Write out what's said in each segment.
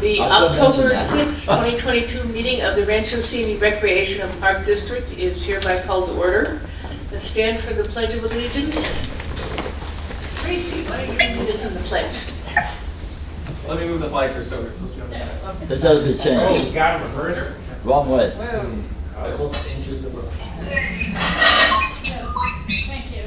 The October 6, 2022 meeting of the Rancho Simi Recreation and Park District is hereby called to order. Let's stand for the Pledge of Allegiance. Tracy, why don't you lead us in the pledge? Let me move the flag first over. It's supposed to be on the side. That doesn't change. Oh, you got it reversed. Wrong way. Whoa. I almost injured the rope. Thank you.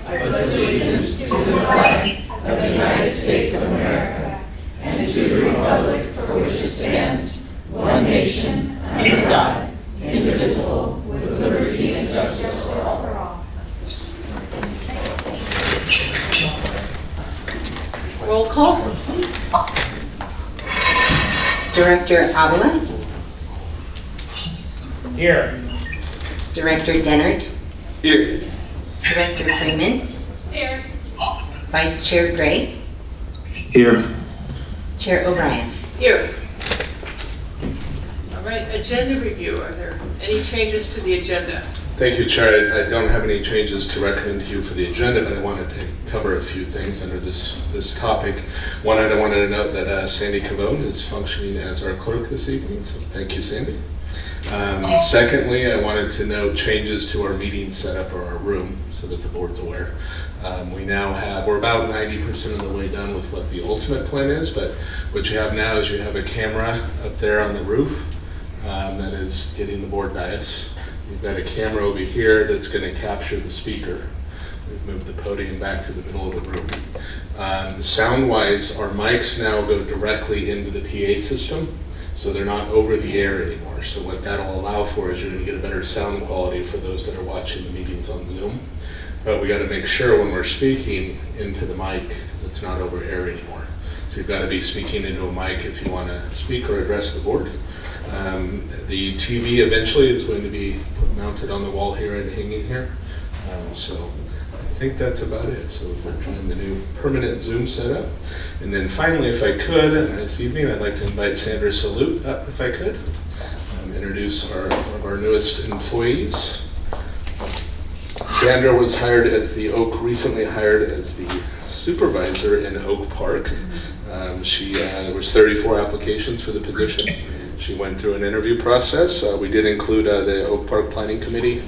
I pledge allegiance to the flag of the United States of America and to the republic for which it stands, one nation, under God, indivisible, with liberty and justice for all. Roll call, please. Director Avila, Here. Director Dennert, Here. Director Freeman, Here. Vice Chair Gray, Here. Chair O'Brien. Here. All right, agenda review. Are there any changes to the agenda? Thank you, Chair. I don't have any changes to recommend to you for the agenda, but I wanted to cover a few things under this topic. One, I wanted to note that Sandy Cavone is functioning as our clerk this evening, so thank you, Sandy. Secondly, I wanted to note changes to our meeting setup or our room so that the board's aware. We're about 90% of the way done with what the ultimate plan is, but what you have now is you have a camera up there on the roof that is getting the board dais. We've got a camera over here that's going to capture the speaker. We've moved the podium back to the middle of the room. Sound-wise, our mics now go directly into the PA system, so they're not over the air anymore. So what that'll allow for is you're going to get a better sound quality for those that are watching the meetings on Zoom. But we got to make sure when we're speaking into the mic, it's not over air anymore. So you've got to be speaking into a mic if you want to speak or address the board. The TV eventually is going to be mounted on the wall here and hanging here. So I think that's about it. So we're trying the new permanent Zoom setup. And then finally, if I could, this evening, I'd like to invite Sandra Salute up if I could. Introduce one of our newest employees. Sandra was recently hired as the supervisor in Oak Park. There was 34 applications for the position. She went through an interview process. We did include the Oak Park Planning Committee.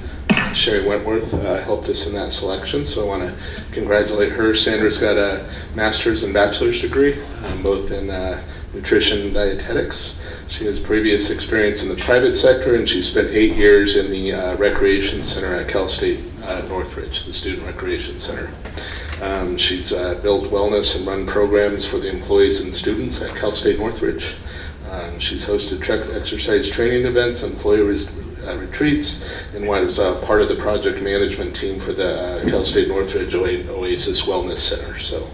Sherry Wentworth helped us in that selection, so I want to congratulate her. Sandra's got a master's and bachelor's degree, both in nutrition and dietetics. She has previous experience in the private sector, and she spent 8 years in the Recreation Center at Cal State Northridge, the Student Recreation Center. She's built wellness and run programs for the employees and students at Cal State Northridge. She's hosted exercise training events, employee retreats, and was part of the project management team for the Cal State Northridge Oasis Wellness Center. So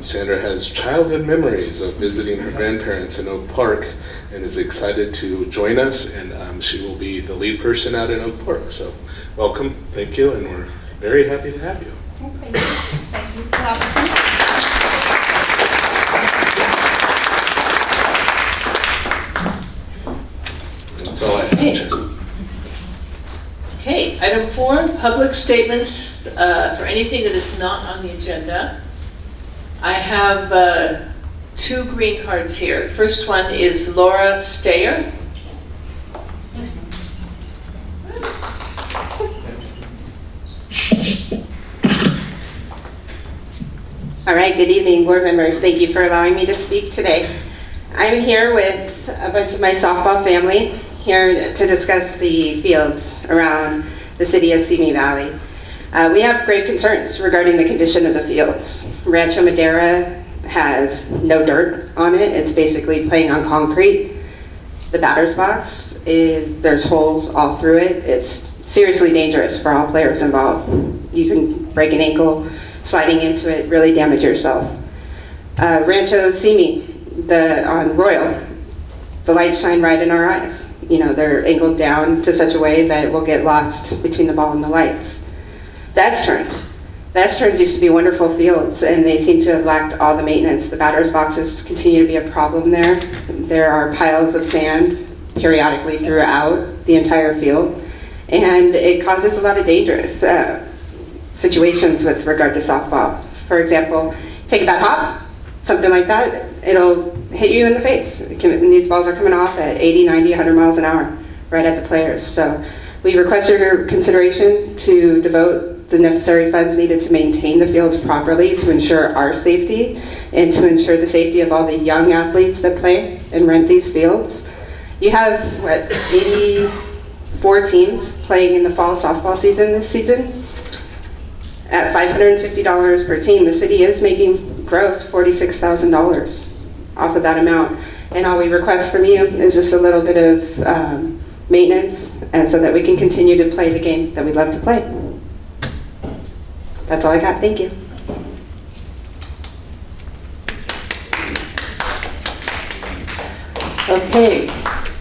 Sandra has childhood memories of visiting her grandparents in Oak Park and is excited to join us, and she will be the lead person out in Oak Park. So welcome, thank you, and we're very happy to have you. Thank you. Thank you for the opportunity. That's all I have. Okay, item 4, public statements for anything that is not on the agenda. I have 2 green cards here. The first one is Laura Stayer. All right, good evening, board members. Thank you for allowing me to speak today. I'm here with a bunch of my softball family here to discuss the fields around the city of Simi Valley. We have great concerns regarding the condition of the fields. Rancho Madera has no dirt on it. It's basically playing on concrete. The batter's box, there's holes all through it. It's seriously dangerous for all players involved. You can break an ankle sliding into it, really damage yourself. Rancho Simi, on Royal, the lights shine right in our eyes. You know, they're angled down to such a way that it will get lost between the ball and the lights. That's Turns. That's Turns used to be wonderful fields, and they seem to have lacked all the maintenance. The batter's boxes continue to be a problem there. There are piles of sand periodically throughout the entire field, and it causes a lot of dangerous situations with regard to softball. For example, take a bad hop, something like that, it'll hit you in the face. These balls are coming off at 80, 90, 100 miles an hour right at the players. So we request your consideration to devote the necessary funds needed to maintain the fields properly, to ensure our safety and to ensure the safety of all the young athletes that play and rent these fields. You have, 84 teams playing in the fall softball season this season. At $550 per team, the city is making gross $46,000 off of that amount. And all we request from you is just a little bit of maintenance, and so that we can continue to play the game that we love to play. That's all I got. Thank you. Okay,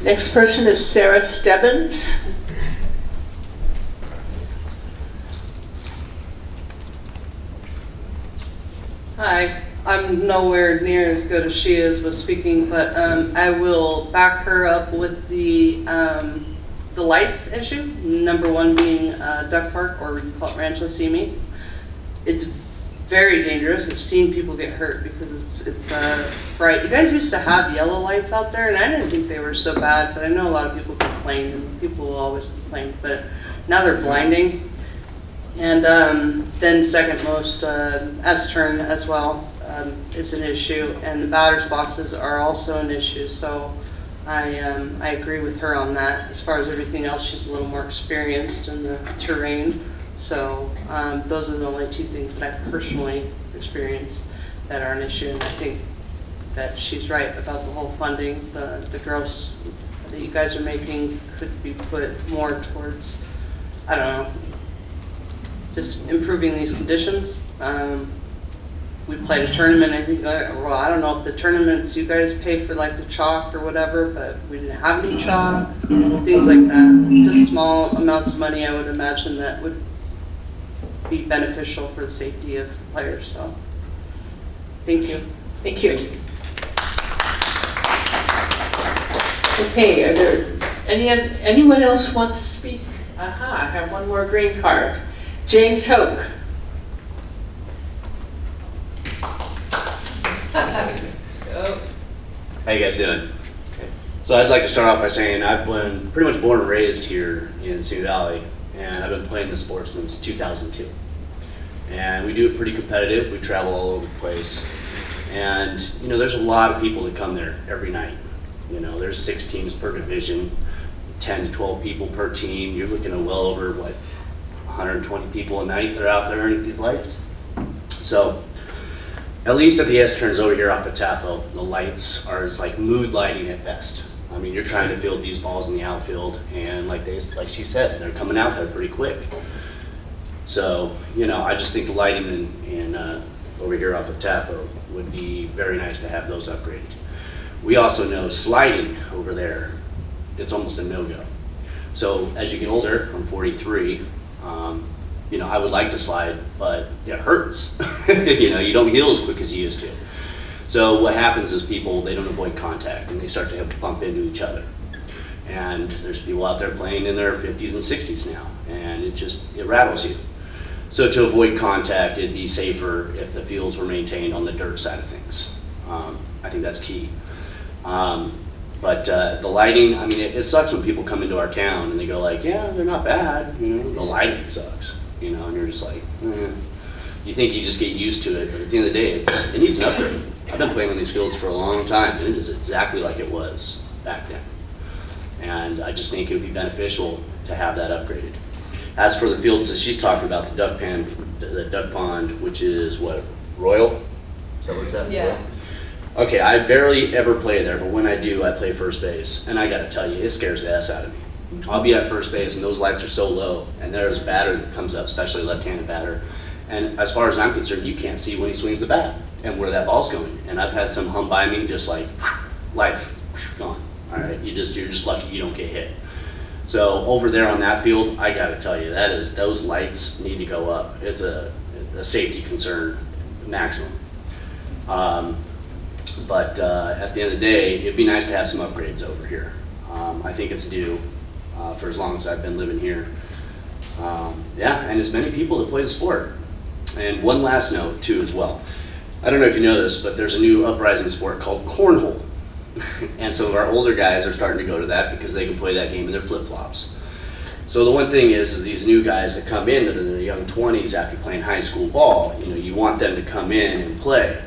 next person is Sarah Stebbins. Hi, I'm nowhere near as good as she is with speaking, but I will back her up with the lights issue. Number one being Duck Park, or we call it Rancho CME. It's very dangerous. I've seen people get hurt because it's bright. You guys used to have yellow lights out there, and I didn't think they were so bad, but I know a lot of people complain, and people will always complain, but now they're blinding. And then second most, S-turn as well is an issue, and the batter's boxes are also an issue. So I agree with her on that. As far as everything else, she's a little more experienced in the terrain. So those are the only two things that I've personally experienced that are an issue, and I think that she's right about the whole funding. The gross that you guys are making could be put more towards, I don't know, just improving these conditions. We played a tournament, I think, well, I don't know if the tournaments you guys pay for like the chalk or whatever, but we didn't have any chalk, things like that. Just small amounts of money, I would imagine, that would be beneficial for the safety of players. So thank you. Thank you. Okay, are there anyone else want to speak? Aha, I have one more green card. James Hoke. How you guys doing? So I'd like to start off by saying I've been pretty much born and raised here in Sioux Valley, and I've been playing the sport since 2002. And we do it pretty competitive. We travel all over the place. And you know, there's a lot of people that come there every night. You know, there's 6 teams per division, 10 to 12 people per team. You're looking at well over, 120 people a night that are out there underneath these lights. So at least at the S-turns over here off of Tapo, the lights are like mood lighting at best. I mean, you're trying to field these balls in the outfield, and like she said, they're coming out there pretty quick. So, you know, I just think the lighting in over here off of Tapo would be very nice to have those upgraded. We also know sliding over there, it's almost a no-go. So as you get older, I'm 43, you know, I would like to slide, but it hurts. You know, you don't heal as quick as you used to. So what happens is people, they don't avoid contact, and they start to bump into each other. And there's people out there playing in their 50s and 60s now, and it rattles you. So to avoid contact, it'd be safer if the fields were maintained on the dirt side of things. I think that's key. But the lighting, I mean, it sucks when people come into our town and they go like, yeah, they're not bad, you know, the lighting sucks, you know, and you're just like, You think you just get used to it, but at the end of the day, it needs an upgrade. I've been playing on these fields for a long time, and it is exactly like it was back then. And I just think it would be beneficial to have that upgraded. As for the fields that she's talking about, the duck pond, which is what, Royal? Is that what it's at? Yeah. Okay, I barely ever play there, but when I do, I play first base. And I gotta tell you, it scares the S out of me. I'll be at first base and those lights are so low, and there's a batter that comes up, especially a left-handed batter. And as far as I'm concerned, you can't see when he swings the bat and where that ball's going. And I've had some hum by me just like, life, gone. All right, you're just lucky you don't get hit. So over there on that field, I gotta tell you, those lights need to go up. It's a safety concern, maximum. But at the end of the day, it'd be nice to have some upgrades over here. I think it's due for as long as I've been living here. Yeah, and as many people that play the sport. And one last note too as well. I don't know if you know this, but there's a new uprising sport called cornhole. And some of our older guys are starting to go to that because they can play that game in their flip-flops. So the one thing is these new guys that come in that are in their young 20s after playing high school ball, you want them to come in and play.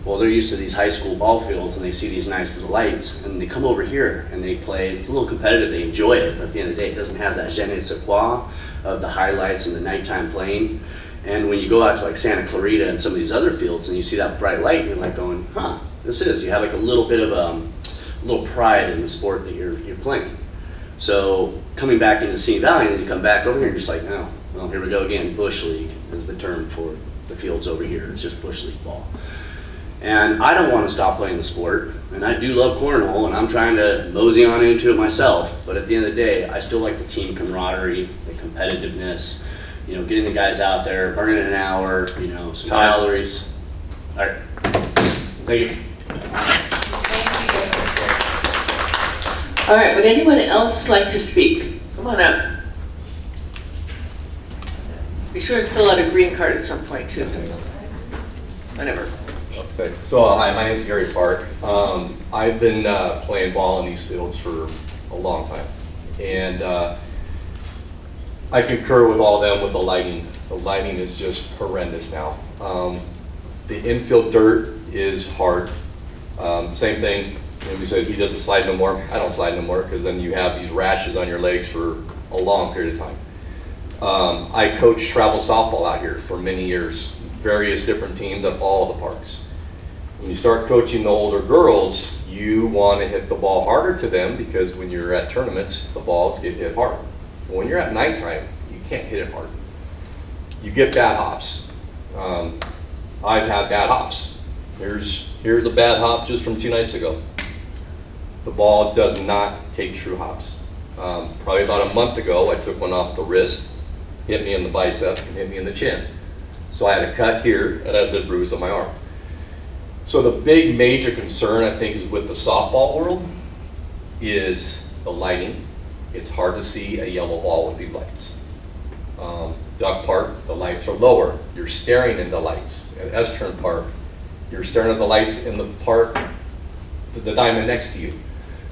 Well, they're used to these high school ball fields and they see these nice little lights and they come over here and they play. It's a little competitive, they enjoy it, but at the end of the day, it doesn't have that je ne sais quoi of the highlights and the nighttime playing. And when you go out to like Santa Clarita and some of these other fields and you see that bright light, you're like going, huh, you have like a little bit of a little pride in the sport that you're playing. So coming back into Simi Valley and then you come back over here and you're just like, oh, well, here we go again. Bush League is the term for the fields over here. It's just Bush League ball. And I don't want to stop playing the sport, and I do love cornhole, and I'm trying to mosey on into it myself, but at the end of the day, I still like the team camaraderie, the competitiveness, getting the guys out there, burning an hour, some calories. All right, thank you. All right, would anyone else like to speak? Come on up. Be sure and fill out a green card at some point too, so whatever. So hi, my name is Gary Park. I've been playing ball in these fields for a long time, and I concur with all of them with the lighting. The lighting is just horrendous now. The infield dirt is hard. Same thing, we said he doesn't slide no more. I don't slide no more because then you have these rashes on your legs for a long period of time. I coached travel softball out here for many years, various different teams at all the parks. When you start coaching the older girls, you want to hit the ball harder to them because when you're at tournaments, the balls get hit hard. But when you're at nighttime, you can't hit it hard. You get bad hops. I've had bad hops. Here's a bad hop just from 2 nights ago. The ball does not take true hops. Probably about a month ago, I took one off the wrist, hit me in the bicep, and hit me in the chin. So I had a cut here and I had a bruise on my arm. So the big major concern I think is with the softball world is the lighting. It's hard to see a yellow ball with these lights. Duck Park, the lights are lower. You're staring into lights. At Eastern Park, you're staring at the lights in the park, the diamond next to you.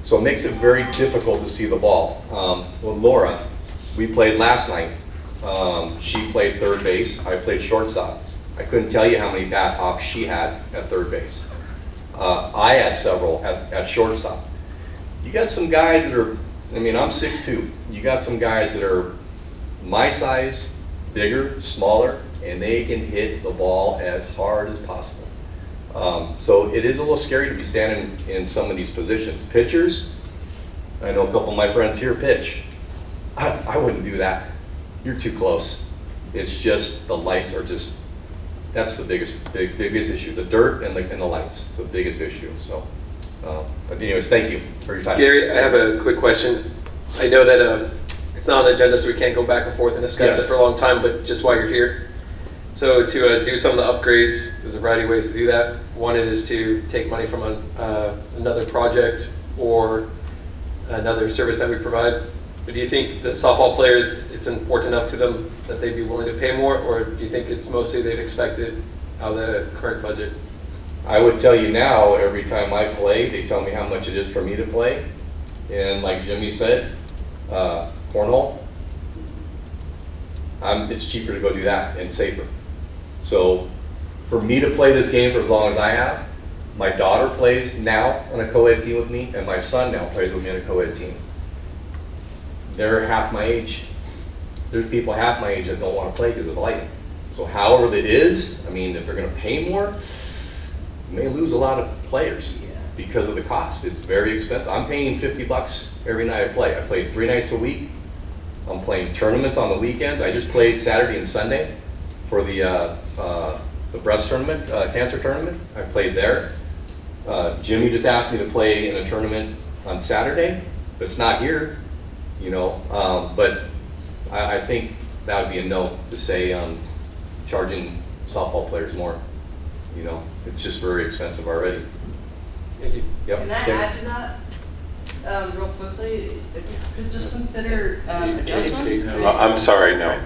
So it makes it very difficult to see the ball. With Laura, we played last night. She played third base, I played shortstop. I couldn't tell you how many bad hops she had at third base. I had several at shortstop. You got some guys that are, I'm 6'2". You got some guys that are my size, bigger, smaller, and they can hit the ball as hard as possible. So it is a little scary to be standing in some of these positions. Pitchers, I know a couple of my friends here pitch. I wouldn't do that. You're too close. It's just the lights are just, that's the biggest issue. The dirt and the lights, the biggest issue. So, but anyways, thank you for your time. Gary, I have a quick question. I know that it's not on the agenda, so we can't go back and forth and discuss it for a long time, but just while you're here. So to do some of the upgrades, there's a variety of ways to do that. One is to take money from another project or another service that we provide. But do you think that softball players, it's important enough to them that they'd be willing to pay more, or do you think it's mostly they've expected out of the current budget? I would tell you now, every time I play, they tell me how much it is for me to play. And like Jimmy said, cornhole, it's cheaper to go do that and safer. So for me to play this game for as long as I have, my daughter plays now on a co-ed team with me, and my son now plays with me on a co-ed team. They're half my age. There's people half my age that don't want to play because of the lighting. So however it is, if they're going to pay more, you may lose a lot of players because of the cost. It's very expensive. I'm paying $50 every night I play. I play 3 nights a week. I'm playing tournaments on the weekends. I just played Saturday and Sunday for the breast tournament, cancer tournament. I played there. Jimmy just asked me to play in a tournament on Saturday, but it's not here. But I think that would be a no to say charging softball players more. It's just very expensive already. Thank you. Yep. Can I add to that real quickly? If you could just consider adjustments? I'm sorry, no.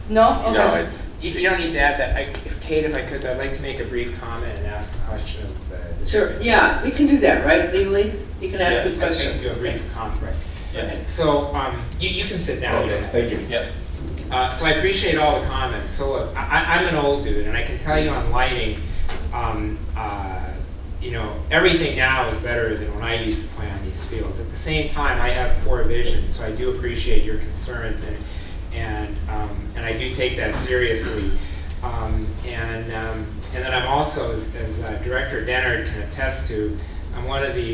No? Okay. No, it's, You don't need to add that. Kate, if I could, I'd like to make a brief comment and ask a question of the. Sure, yeah, we can do that, right, legally? You can ask a I question. can do a brief comment, right. Yeah. So, you can sit down. Okay, thank you. Yep. So I appreciate all the comments. So look, I'm an old dude, and I can tell you on lighting, you know, everything now is better than when I used to play on these fields. At the same time, I have poor vision, so I do appreciate your concerns, and I do take that seriously. And then I'm also, as Director Dennard can attest to, I'm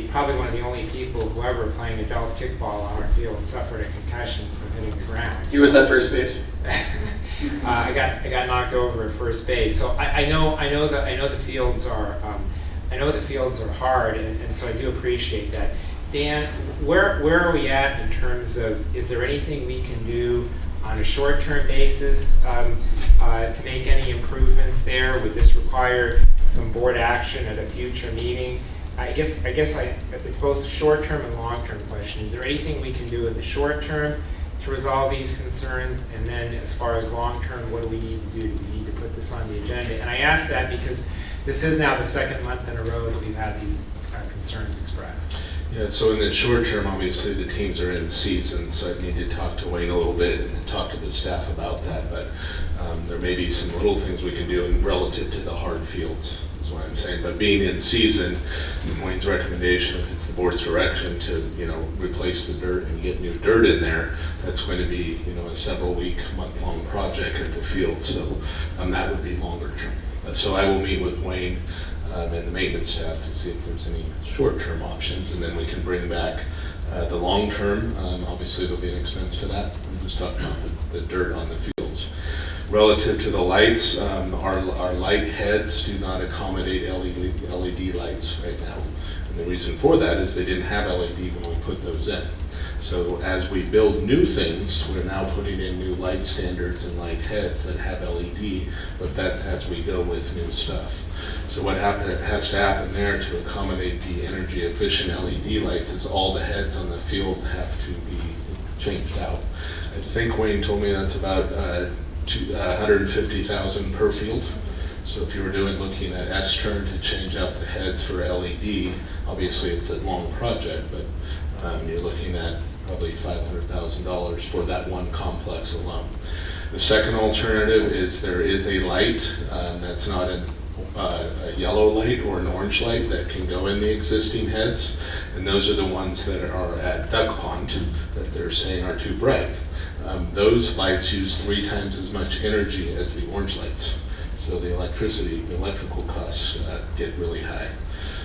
probably one of the only people who ever playing adult kickball on our field suffered a concussion from hitting the ground. He was at first base. I got knocked over at first base. So I know the fields are hard, and so I do appreciate that. Dan, where are we at in terms of, is there anything we can do on a short-term basis to make any improvements there? Would this require some board action at a future meeting? I guess it's both a short-term and long-term question. Is there anything we can do in the short term to resolve these concerns? And then as far as long-term, what do we need to do? Do we need to put this on the agenda? And I ask that because this is now the second month in a row that we've had these concerns expressed. Yeah, so in the short term, obviously the teams are in season, so I need to talk to Wayne a little bit and talk to the staff about that. But there may be some little things we can do relative to the hard fields, is what I'm saying. But being in season, Wayne's recommendation, if it's the board's direction to, you know, replace the dirt and get new dirt in there, that's going to be, you know, a several-week, month-long project at the field. So that would be longer term. So I will meet with Wayne and the maintenance staff to see if there's any short-term options, and then we can bring back the long-term. Obviously, there'll be an expense to that. I'm just talking about the dirt on the fields. Relative to the lights, our light heads do not accommodate LED lights right now. And the reason for that is they didn't have LED when we put those in. So as we build new things, we're now putting in new light standards and light heads that have LED, but that's as we go with new stuff. So what has to happen there to accommodate the energy efficient LED lights is all the heads on the field have to be changed out. I think Wayne told me that's about $150,000 per field. So if you were looking at S-turn to change out the heads for LED, obviously it's a long project, but you're looking at probably $500,000 for that one complex alone. The second alternative is there is a light that's not a yellow light or an orange light that can go in the existing heads, and those are the ones that are at Duck Pond that they're saying are too bright. Those lights use 3 times as much energy as the orange lights, so the electrical costs get really high.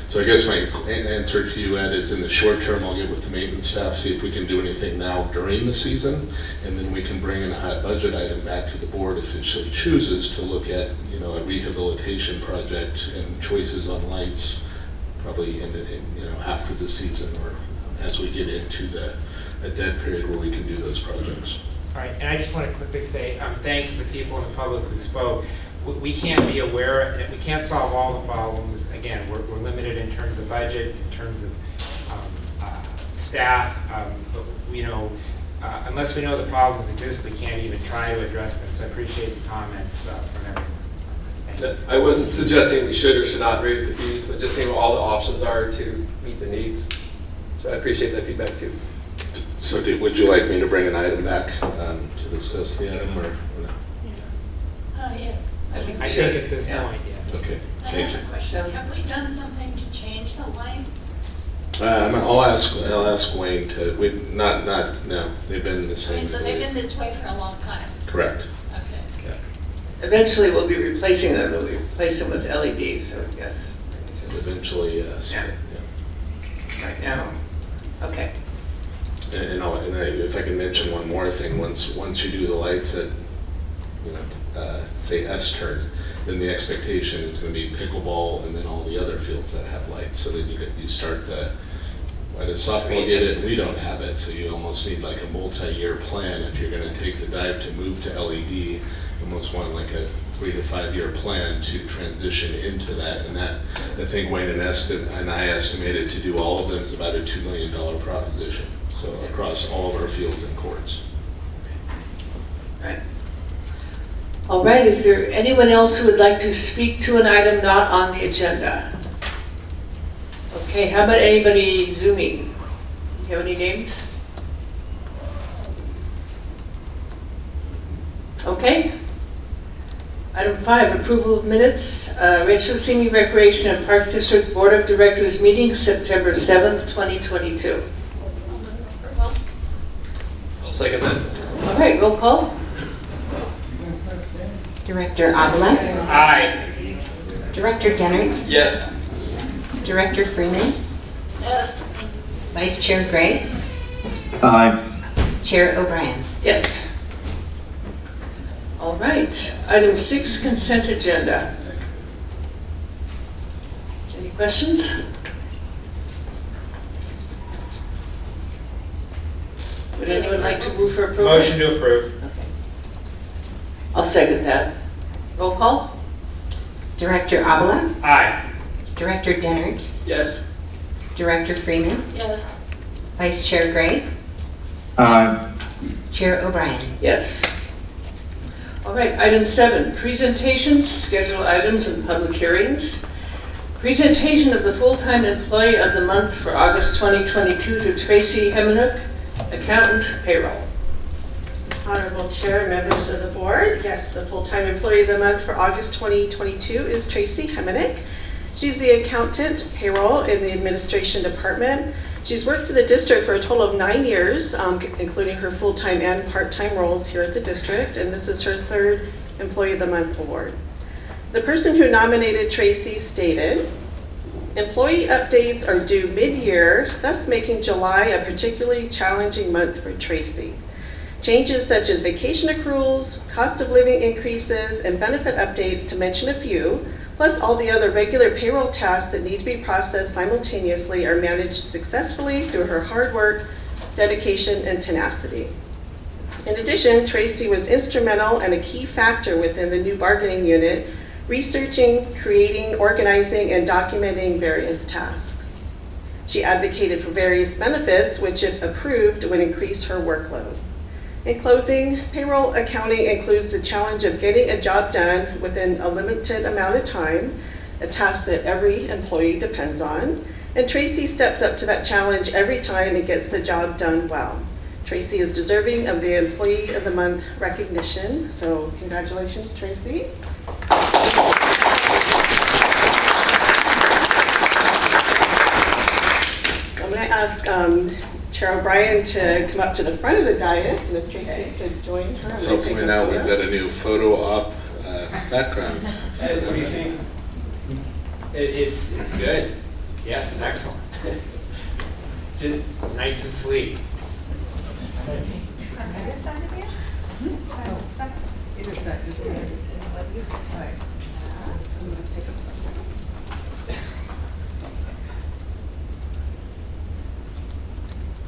So I guess my answer to you, Ed, is in the short term, I'll get with the maintenance staff, see if we can do anything now during the season, and then we can bring in a budget item back to the board if it chooses to look at, you know, a rehabilitation project and choices on lights, probably after the season or as we get into a dead period where we can do those projects. All right, and I just want to quickly say thanks to the people in the public who spoke. We can't be aware, we can't solve all the problems. Again, we're limited in terms of budget, in terms of staff, but unless we know the problems exist, we can't even try to address them. So I appreciate the comments from everyone. Thank you. I wasn't suggesting we should or should not raise the fees, but just seeing what all the options are to meet the needs. So I appreciate that feedback too. So would you like me to bring an item back to discuss the item, or no? Yes. I think we I should. think at this Yeah. point, yes. Okay, I thank you. have a question. Have we done something to change the lights? I'll ask Wayne to. No. They've been the I same. mean, so they've been this way for a long time. Correct. Okay. Yeah. Eventually, we'll be replacing them, but we replace them with LEDs, so yes. Eventually, yes. Yeah. Yeah. Right now. Okay. And if I can mention one more thing, once you do the lights at, say S-turn, then the expectation is going to be pickleball and then all the other fields that have lights. So then you start why does softball get it? We don't have it, so you almost need like a multi-year plan if you're going to take the dive to move to LED. You almost want like a 3 to 5 year plan to transition into that. And that, I think Wayne and I estimated to do all of them is about a $2 million proposition. So across all of our fields and courts. Right. All right, is there anyone else who would like to speak to an item not on the agenda? Okay, how about anybody Zooming? You have any names? Okay. Item 5, approval of minutes. Rancho Senior Recreation and Park District Board of Directors meeting September 7th, 2022. I'll second that. All right, roll call. Director Avila, Aye. Director Dennert, Yes. Director Freeman, Yes. Vice Chair Gray, Aye. Chair O'Brien. Yes. All right. Item 6, consent agenda. Any questions? Would anyone like to move for approval? Motion to approve. I'll second that. Roll call? Director Avila, Aye. Director Dennert, Yes. Director Freeman, Yes. Vice Chair Gray, Aye. Chair O'Brien. Yes. All right, item 7, presentations, scheduled items and public hearings. Presentation of the full-time employee of the month for August 2022 to Tracy Hemenook, accountant payroll. Honorable Chair and members of the board, yes, the full-time employee of the month for August 2022 is Tracy Hemenick. She's the accountant payroll in the administration department. She's worked for the district for a total of 9 years, including her full-time and part-time roles here at the district, and this is her 3rd Employee of the Month award. The person who nominated Tracy stated, "Employee updates are due mid-year, thus making July a particularly challenging month for Tracy. Changes such as vacation accruals, cost of living increases, and benefit updates, to mention a few, plus all the other regular payroll tasks that need to be processed simultaneously, are managed successfully through her hard work, dedication, and tenacity." In addition, Tracy was instrumental and a key factor within the new bargaining unit, researching, creating, organizing, and documenting various tasks. She advocated for various benefits, which, if approved, would increase her workload. In closing, payroll accounting includes the challenge of getting a job done within a limited amount of time, a task that every employee depends on, and Tracy steps up to that challenge every time and gets the job done well. Tracy is deserving of the Employee of the Month recognition, so congratulations, Tracy. I'm going to ask Chair O'Brien to come up to the front of the dais, and if Tracy could join her. I'm So gonna take hopefully a now we've photo. got a new photo op background. Ed, what do you think? It's good. Yes, excellent. Just nice and sleek.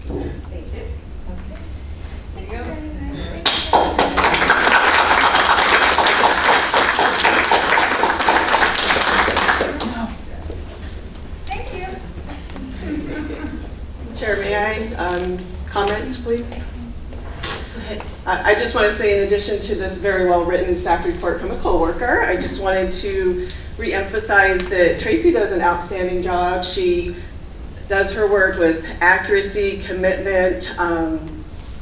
Thank you. There you go. Thank you. Chair, may I comment, please? I just want to say, in addition to this very well-written staff report from a coworker, I just wanted to reemphasize that Tracy does an outstanding job. She does her work with accuracy, commitment.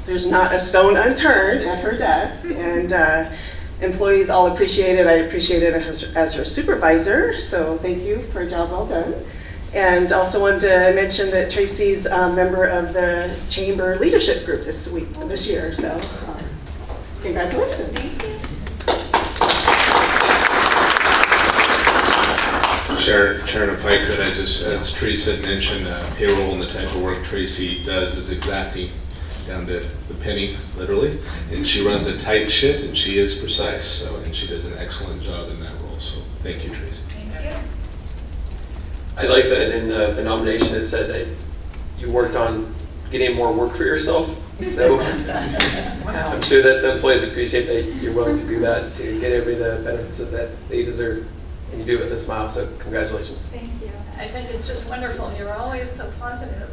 There's not a stone unturned at her desk, and employees all appreciate it. I appreciate it as her supervisor, so thank you for a job well done. And also wanted to mention that Tracy's a member of the Chamber Leadership Group this year, so congratulations. Sharon, if I could, as Teresa mentioned, payroll and the type of work Tracy does is exacting down to the penny, literally. And she runs a tight ship, and she is precise, and she does an excellent job in that role. So thank you, Tracy. I like that in the nomination it said that you worked on getting more work for yourself. So I'm sure that the employees appreciate that you're willing to do that to get every the benefits that they deserve. And you do it with a smile, so congratulations. Thank you. I think it's just wonderful. You're always so positive.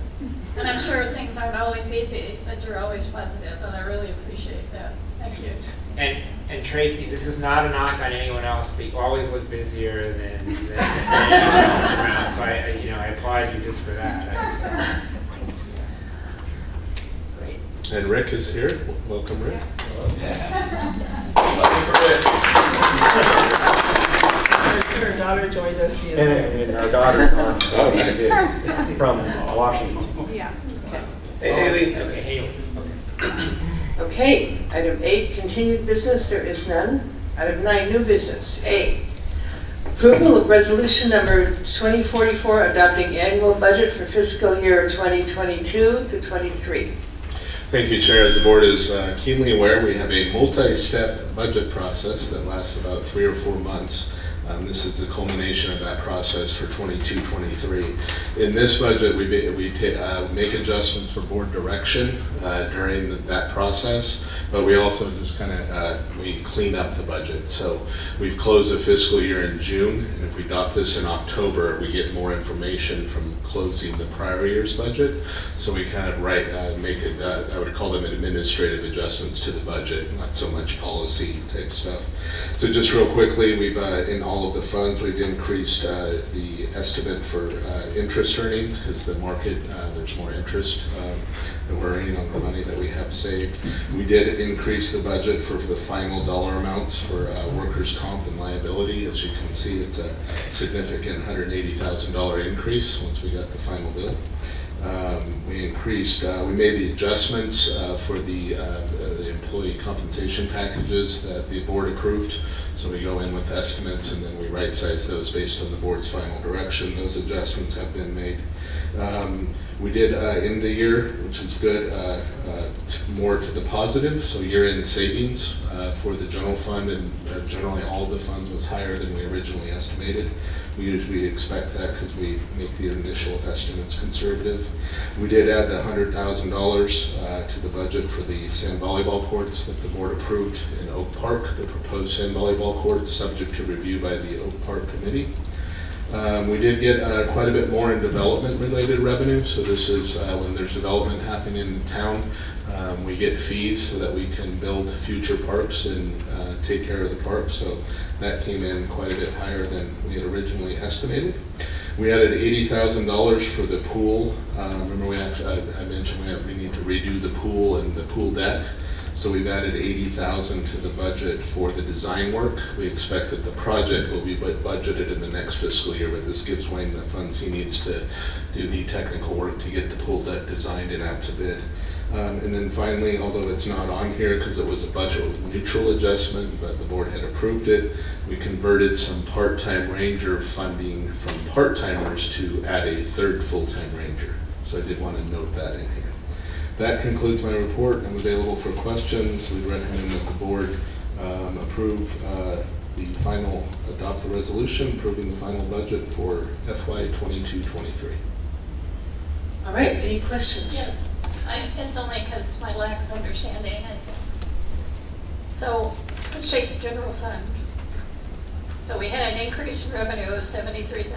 And I'm sure things aren't always easy, but you're always positive, and I really appreciate that. Thank you. And Tracy, this is not a knock on anyone else, but you always look busier than anyone else around. So I applaud you just for that. Great. And Rick is here. Welcome, Rick. Her daughter joined us. She is- And our daughter's on from Washington. Yeah. Hey, Haley. Okay, Haley. Okay, item 8, continued business, there is none. Item 9, new business. A, approval of resolution number 2044 adopting annual budget for fiscal year 2022 to 23. Thank you, Chair. As the board is keenly aware, we have a multi-step budget process that lasts about 3 or 4 months. This is the culmination of that process for 22-23. In this budget, we make adjustments for board direction during that process, but we also just we clean up the budget. So we've closed the fiscal year in June, and if we adopt this in October, we get more information from closing the prior year's budget. So we kind of make it, I would call them administrative adjustments to the budget, not so much policy type stuff. So just real quickly, we've in all of the funds, we've increased the estimate for interest earnings because the market, there's more interest that we're earning on the money that we have saved. We did increase the budget for the final dollar amounts for workers' comp and liability. As you can see, it's a significant $180,000 increase once we got the final bill. We made the adjustments for the employee compensation packages that the board approved. So we go in with estimates and then we right-size those based on the board's final direction. Those adjustments have been made. We did end the year, which is good, more to the positive. So year-end savings for the general fund and generally all of the funds was higher than we originally estimated. We usually expect that because we make the initial estimates conservative. We did add the $100,000 to the budget for the sand volleyball courts that the board approved in Oak Park, the proposed sand volleyball courts, subject to review by the Oak Park Committee. We did get quite a bit more in development-related revenue. So this is when there's development happening in town, we get fees so that we can build future parks and take care of the park. So that came in quite a bit higher than we had originally estimated. We added $80,000 for the pool. Remember I mentioned we need to redo the pool and the pool deck. So we've added $80,000 to the budget for the design work. We expect that the project will be budgeted in the next fiscal year, but this gives Wayne the funds he needs to do the technical work to get the pool deck designed and out to bid. And then finally, although it's not on here because it was a budget neutral adjustment, but the board had approved it, we converted some part-time ranger funding from part-timers to add a third full-time ranger. So I did want to note that in here. That concludes my report. I'm available for questions. We recommend that the board adopt the resolution approving the final budget for FY 22-23. All right, any questions? Yes, it's only because my lack of understanding, I think. So let's take the general fund. So we had an increase in revenue of $73,826.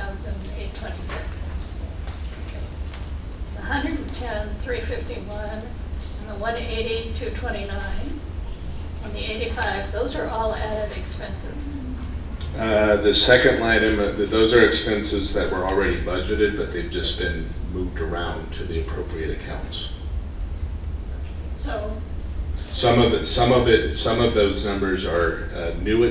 The 110,351 and the 180,229 and the 85, those are all added expenses. The second item, those are expenses that were already budgeted, but they've just been moved around to the appropriate accounts. So some of those numbers are new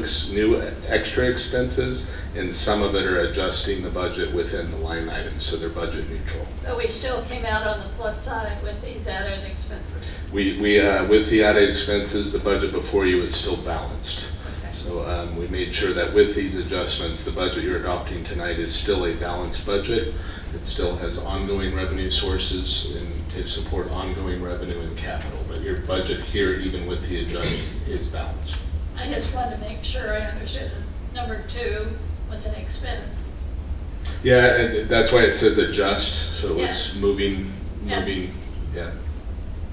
extra expenses, and some of it are adjusting the budget within the line items, so they're budget neutral. but we still came out on the plus side with these added expenses. We with the added expenses, the budget before you is still balanced. So we made sure that with these adjustments, the budget you're adopting tonight is still a balanced budget. It still has ongoing revenue sources and to support ongoing revenue and capital. But your budget here, even with the adjustment, is balanced. I just wanted to make sure I understood that number 2 was an expense. Yeah, and that's why it says adjust. So Yeah. it's moving. Yeah.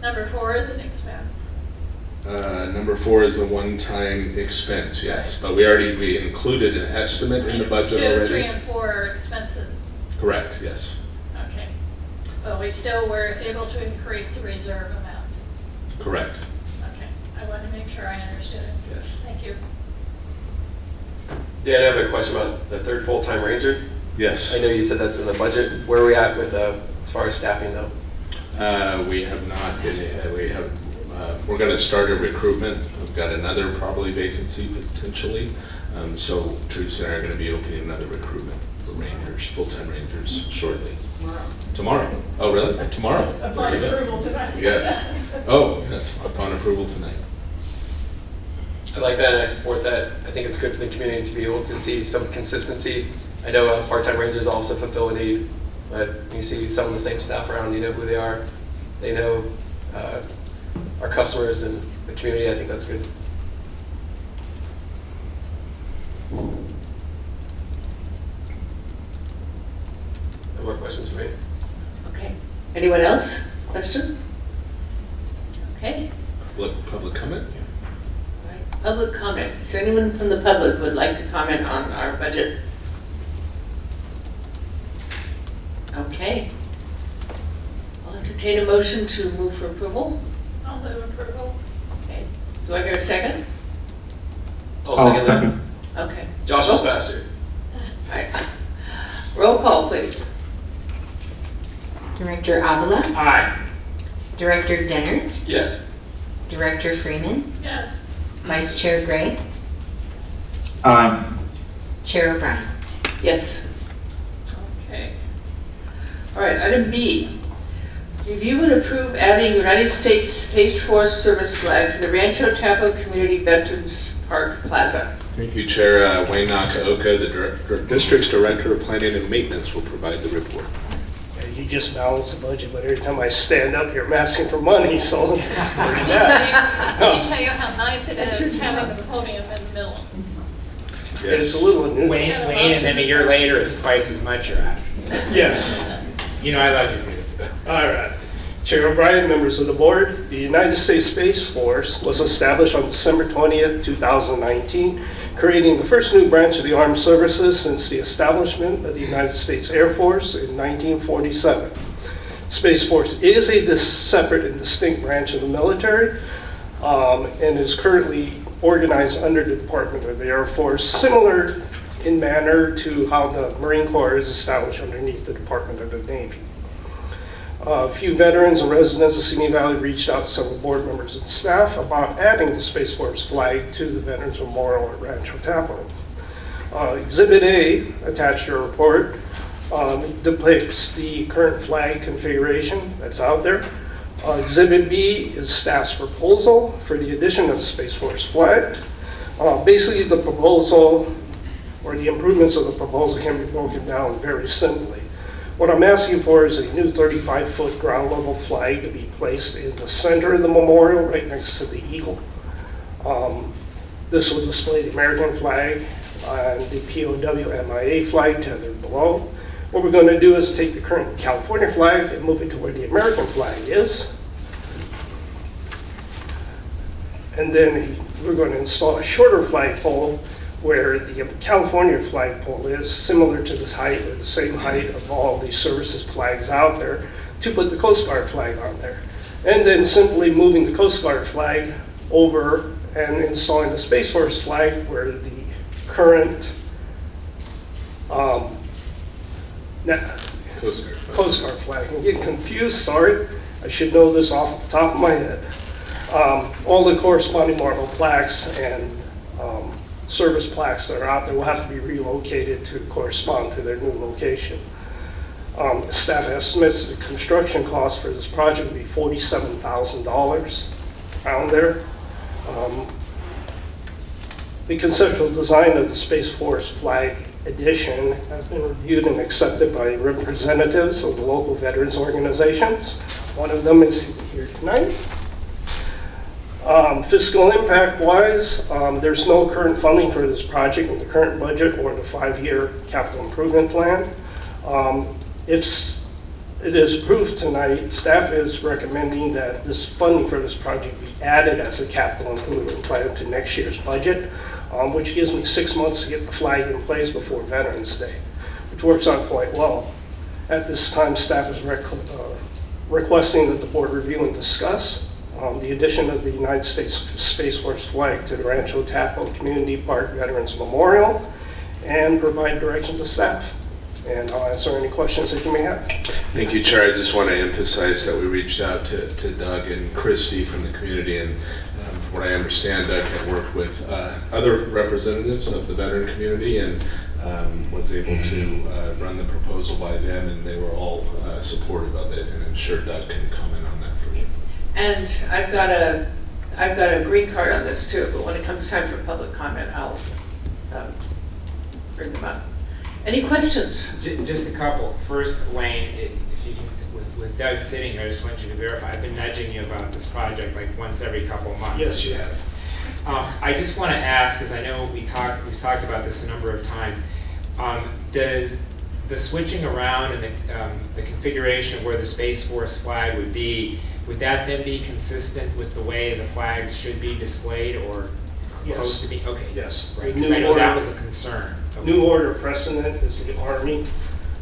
Number 4 is an expense. Number 4 is a one-time expense, yes. But we included an estimate in the budget 2, already. 3, and 4 are expenses. Correct, yes. Okay. But we still were able to increase the reserve amount. Correct. Okay. I wanted to to make sure I understood it. Yes. Thank you. Dan, I have a question about the third full-time ranger. Yes. I know you said that's in the budget. Where are we at with, as far as staffing though? We have not been, we're gonna start a recruitment. We've got another probably vacancy potentially. So Teresa and I are gonna be opening another recruitment for rangers, full-time rangers shortly. Tomorrow. Oh, really? Tomorrow? Upon approval tonight. Yes. Oh, yes, upon approval tonight. I like that and I support that. I think it's good for the community to be able to see some consistency. I know part-time rangers also fulfill a need, but you see some of the same staff around, you know who they are. They know our customers and the community. I think that's good. No more questions for me. Okay. Anyone else? Question? Okay. Public comment? All right. Public comment. Is there anyone from the public who would like to comment on our budget? Okay. I'll entertain a motion to move for approval. I'll move approval. Okay. Do I hear a second? I'll second that. Okay. Josh was faster. All right. Roll call, please. Director Avila, Aye. Director Dennert, Yes. Director Freeman, Yes. Vice Chair Gray, Aye. Chair O'Brien. Yes. Okay. All right, item B. Review and approve adding United States Space Force service flag to the Rancho Tapo Community Veterans Park Plaza. Thank you, Chair. Wayne Nakaoka, the District's Director of Planning and Maintenance, will provide the report. You just balance the budget, but every time I stand up here, I'm asking for money, so. Let me tell you how nice it is having the podium in the middle. It's a little unusual. Wayne, and then a year later, it's twice as much you're asking. Yes. You know I love you, dude. All right. Chair O'Brien, members of the board, the United States Space Force was established on December 20th, 2019, creating the first new branch of the armed services since the establishment of the United States Air Force in 1947. Space Force is a separate and distinct branch of the military and is currently organized under the Department of the Air Force, similar in manner to how the Marine Corps is established underneath the Department of the Navy. A few veterans and residents of Simi Valley reached out to several board members and staff about adding the Space Force flag to the Veterans Memorial at Rancho Tapo. Exhibit A, attached to your report, depicts the current flag configuration that's out there. Exhibit B is staff's proposal for the addition of the Space Force flag. Basically, the proposal or the improvements of the proposal can be broken down very simply. What I'm asking for is a new 35-foot ground level flag to be placed in the center of the memorial, right next to the eagle. This will display the American flag and the POW MIA flag tethered below. What we're going to do is take the current California flag and move it to where the American flag is. And then we're going to install a shorter flagpole where the California flagpole is, similar to this height or the same height of all the services flags out there, to put the Coast Guard flag on there. And then simply moving the Coast Guard flag over and installing the Space Force flag where the current Coast Guard flag. I'm getting confused, sorry. I should know this off the top of my head. All the corresponding marble plaques and service plaques that are out there will have to be relocated to correspond to their new location. Staff estimates the construction cost for this project will be $47,000 around there. The conceptual design of the Space Force flag addition has been reviewed and accepted by representatives of the local veterans organizations. One of them is here tonight. Fiscal impact wise, there's no current funding for this project in the current budget or the 5-year capital improvement plan. If it is approved tonight, staff is recommending that this funding for this project be added as a capital improvement plan to next year's budget, which gives me 6 months to get the flag in place before Veterans Day, which works out quite well. At this time, staff is requesting that the board review and discuss the addition of the United States Space Force flag to the Rancho Community Park Veterans Memorial, and provide direction to staff. And I'll answer any questions that you may have. Thank you, Chair. I just want to emphasize that we reached out to Doug and Christy from the community, and from what I understand, Doug had worked with other representatives of the veteran community and was able to run the proposal by them, and they were all supportive of it, and I'm sure Doug can comment on that for you. And I've got a green card on this too, but when it comes time for public comment, I'll bring them up. Any questions? Just a couple. First, Wayne, if you can, with Doug sitting here, I just want you to verify. I've been nudging you about this project like once every couple months. Yes, you have. I just want to ask, because I know we've talked about this a number of times. Does the switching around and the configuration of where the Space Force flag would that then be consistent with the way the flags should be displayed or supposed to be? Okay. Yes. Right, because I know that was a concern. Okay. New order precedent is the Army,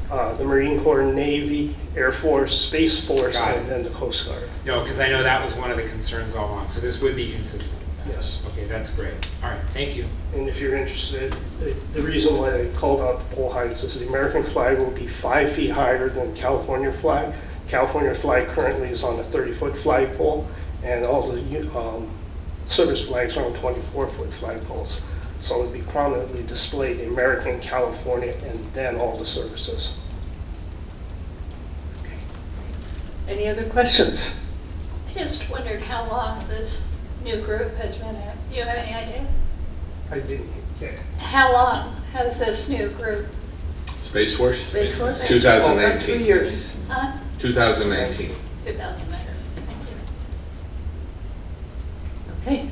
the Marine Corps, Navy, Air Force, Space Force, and then the Coast Guard. No, because I know that was one of the concerns all along. So this would be consistent. Yes. Okay, that's great. All right, thank you. And if you're interested, the reason why they called out the pole heights is the American flag will be 5 feet higher than the California flag. California flag currently is on a 30-foot flagpole, and all the service flags are on 24-foot flagpoles. So it would be prominently displayed American, California, and then all the services. Any other questions? I just wondered how long this new group has been at. Do you have any idea? I didn't get it. How long has this new group? Space Force? Space Force? 2019. 2 years. 2019. 2009. Okay.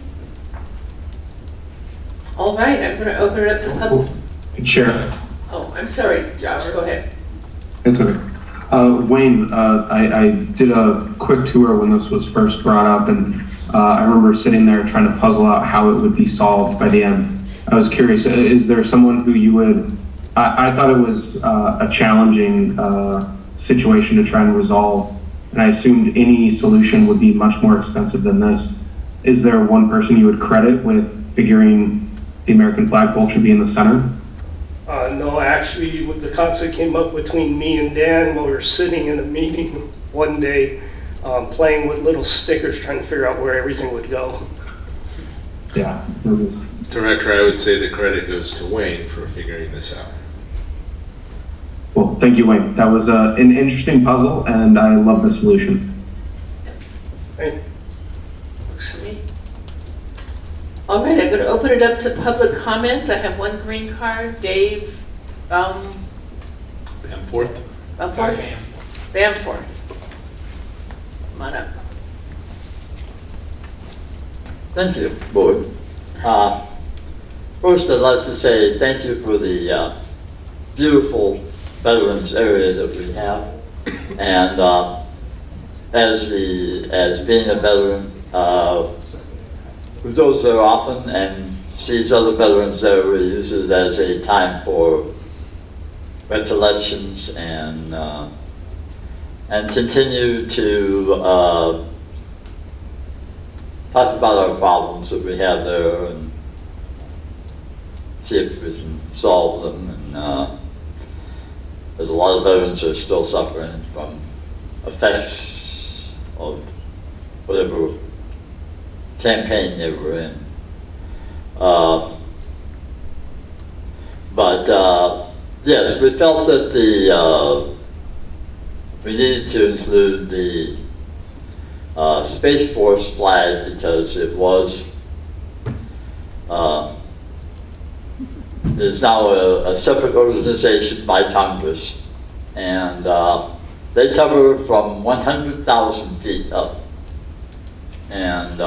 All right, I'm going to open it up to public. Chair. Oh, I'm sorry, Josh, go ahead. It's okay. Wayne, I did a quick tour when this was first brought up, and I remember sitting there trying to puzzle out how it would be solved by the end. I was curious, is there someone who you would, I thought it was a challenging situation to try and resolve, and I assumed any solution would be much more expensive than this. Is there one person you would credit with figuring the American flagpole should be in the center? No, actually, the concept came up between me and Dan while we were sitting in a meeting one day, playing with little stickers, trying to figure out where everything would go. Yeah, it was. Director, I would say the credit goes to Wayne for figuring this out. Well, thank you, Wayne. That was an interesting puzzle, and I love the solution. Hey. Works for me. All right, I'm going to open it up to public comment. I have one green card, Dave Bamforth? Bamforth. Come on up. Thank you, Board. First, I'd like to say thank you for the beautiful veterans area that we have. And as being a veteran, who goes there often and sees other veterans there, we use it as a time for recollections and continue to talk about our problems that we have there and see if we can solve them. And there's a lot of veterans that are still suffering from effects of whatever campaign they were in. Yes, we felt that we needed to include the Space Force flag because it is now a separate organization by Congress, and they cover from 100,000 feet up. And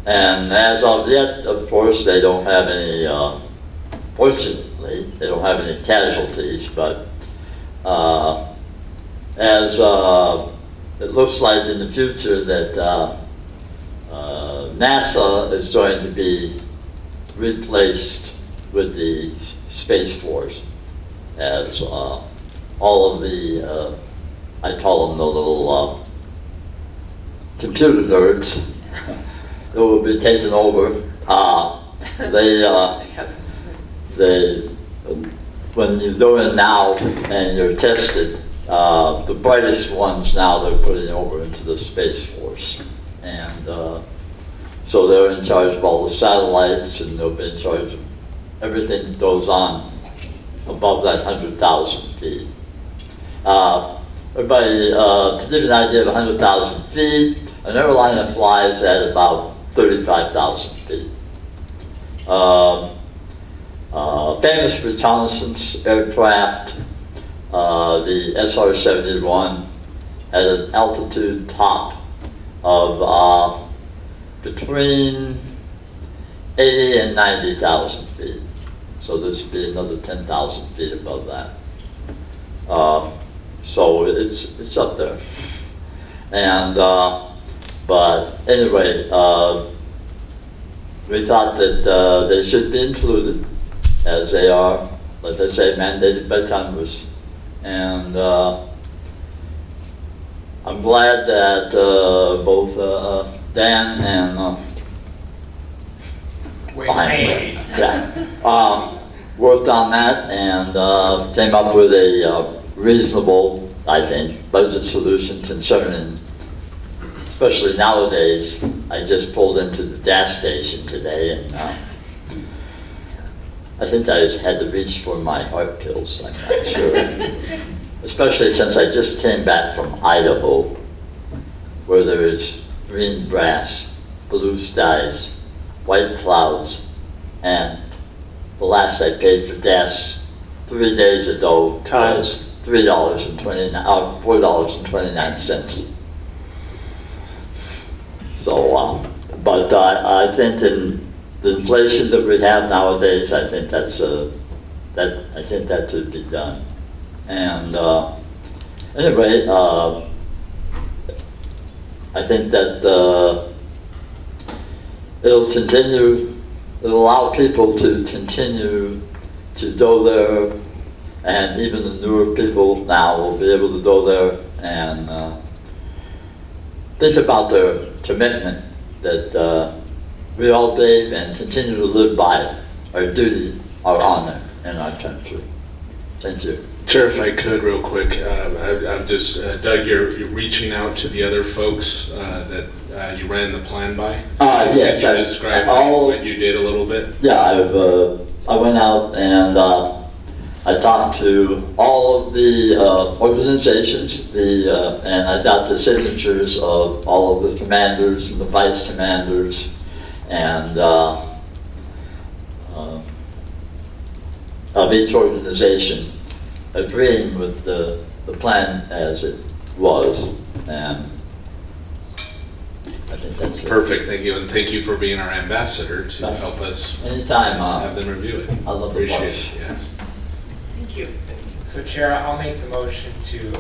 and as of yet, of course, they don't have any, fortunately, they don't have any casualties, but as it looks like in the future that NASA is going to be replaced with the Space Force as all of the, I call them the little computer nerds that will be taking over. When you do it now and you're tested, the brightest ones now they're putting over into the Space Force. And so they're in charge of all the satellites, and they'll be in charge of everything that goes on above that 100,000 feet. Everybody, to give you an idea of 100,000 feet, an airliner flies at about 35,000 feet. Famous reconnaissance aircraft, the SR-71, at an altitude top of between 80 and 90,000 feet. So this would be another 10,000 feet above that. So it's up there. And but anyway, we thought that they should be included, as they are, like I say, mandated by Congress. And I'm glad that both Dan and Wayne. Worked on that and came up with a reasonable, I think, budget solution concerning, especially nowadays. I just pulled into the gas station today, and I think I had to reach for my heart pills, I'm not sure. Especially since I just came back from Idaho, where there is green grass, blue skies, white clouds, and the last I paid for gas 3 days ago was $4.29. So, but I think in the inflation that we have nowadays, I think that's that should be done. And anyway, I think that it'll continue. It'll allow people to continue to go there, and even the newer people now will be able to go there and think about their commitment that we all gave and continue to live by our duty, our honor in our country. Thank you. Chair, if I could, real quick, I'm just, Doug, you're reaching out to the other folks that you ran the plan by? Yes. Can you describe what you did a little bit? Yeah, I went out and I talked to all of the organizations, and I got the signatures of all of the commanders and the vice commanders, and of each organization agreeing with the plan as it was, and I think that's it. Perfect, thank you, and thank you for being our ambassador to help us anytime have them review it. I love Appreciate it. Yes. Thank you. So Chair, I'll make the motion to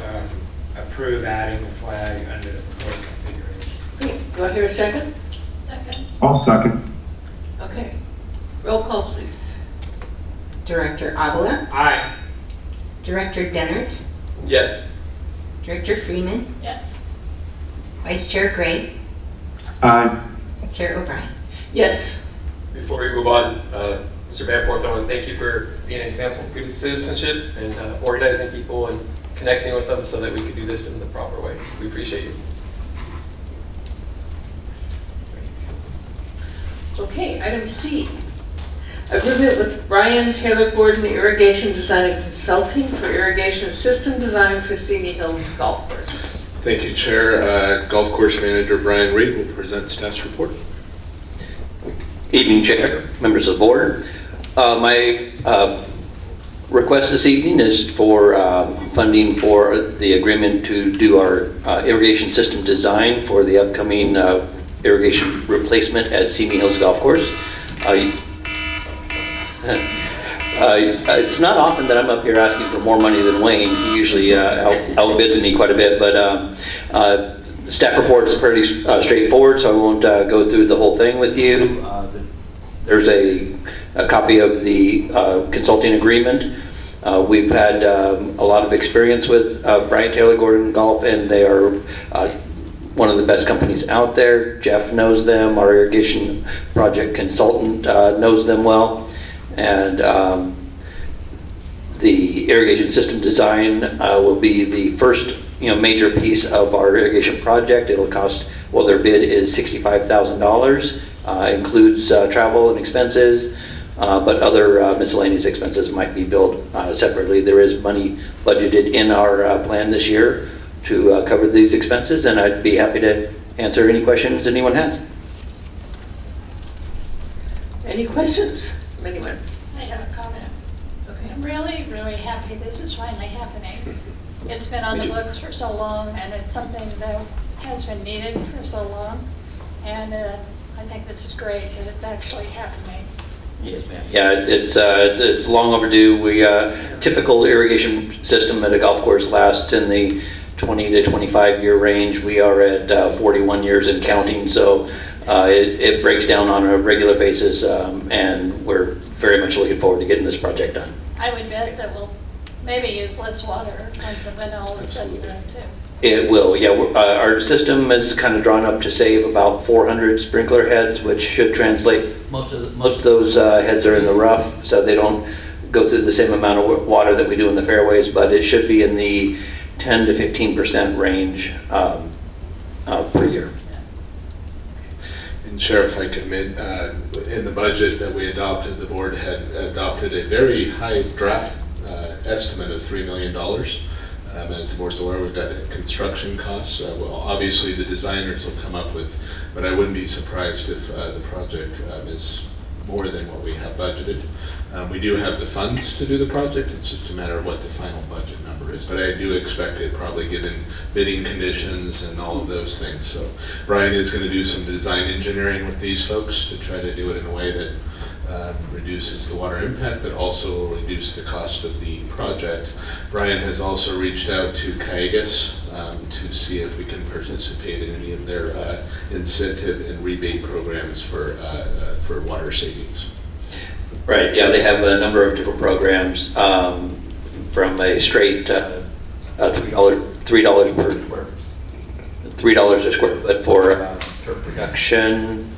approve adding the flag under the proposed configuration. Great. Do I hear a second? Second. I'll second. Okay. Roll call, please. Director Avila, Aye. Director Dennert, Yes. Director Freeman, Yes. Vice Chair Gray, Aye. Chair O'Brien. Yes. Before we move on, Mr. Vanforth, I want to thank you for being an example of good citizenship and organizing people and connecting with them so that we could do this in the proper way. We appreciate you. Okay, item C. Agreement with Brian Taylor Gordon Irrigation Design and Consulting for irrigation system design for Simi Hills Golf Course. Thank you, Chair. Golf Course Manager Brian Reed will present staff's report. Evening, Chair, members of the board. My request this evening is for funding for the agreement to do our irrigation system design for the upcoming irrigation replacement at Simi Hills Golf Course. It's not often that I'm up here asking for more money than Wayne. He usually outbids me quite a bit, but the staff report is pretty straightforward, so I won't go through the whole thing with you. There's a copy of the consulting agreement. We've had a lot of experience with Brian Taylor Gordon Golf, and they are one of the best companies out there. Jeff knows them, our irrigation project consultant knows them well. And the irrigation system design will be the first major piece of our irrigation project. It'll cost, well, their bid is $65,000, includes travel and expenses, but other miscellaneous expenses might be billed separately. There is money budgeted in our plan this year to cover these expenses, and I'd be happy to answer any questions anyone has. Any questions from anyone? I have a comment. Okay. I'm really, really happy this is finally happening. It's been on the books for so long, and it's something that has been needed for so long. And I think this is great that it's actually happening. Yes, ma'am. Yeah, it's long overdue. We typical irrigation system at a golf course lasts in the 20 to 25 year range. We are at 41 years and counting, so it breaks down on a regular basis, and we're very much looking forward to getting this project done. I would bet that we'll maybe use less water when all is said and done too. It will, yeah. Our system is kind of drawn up to save about 400 sprinkler heads, which should translate. Most of those heads are in the rough, so they don't go through the same amount of water that we do in the fairways, but it should be in the 10 to 15% range per year. And Chair, if I could admit, in the budget that we adopted, the board had adopted a very high draft estimate of $3 million. As the board's aware, we've got construction costs. Well, obviously the designers will come up with, but I wouldn't be surprised if the project is more than what we have budgeted. We do have the funds to do the project. It's just a matter of what the final budget number is. But I do expect it, probably given bidding conditions and all of those things. So Brian is going to do some design engineering with these folks to try to do it in a way that reduces the water impact, but also will reduce the cost of the project. Brian has also reached out to Cayugas to see if we can participate in any of their incentive and rebate programs for water savings. Right, yeah, they have a number of different programs, from a straight $3 a square foot for production,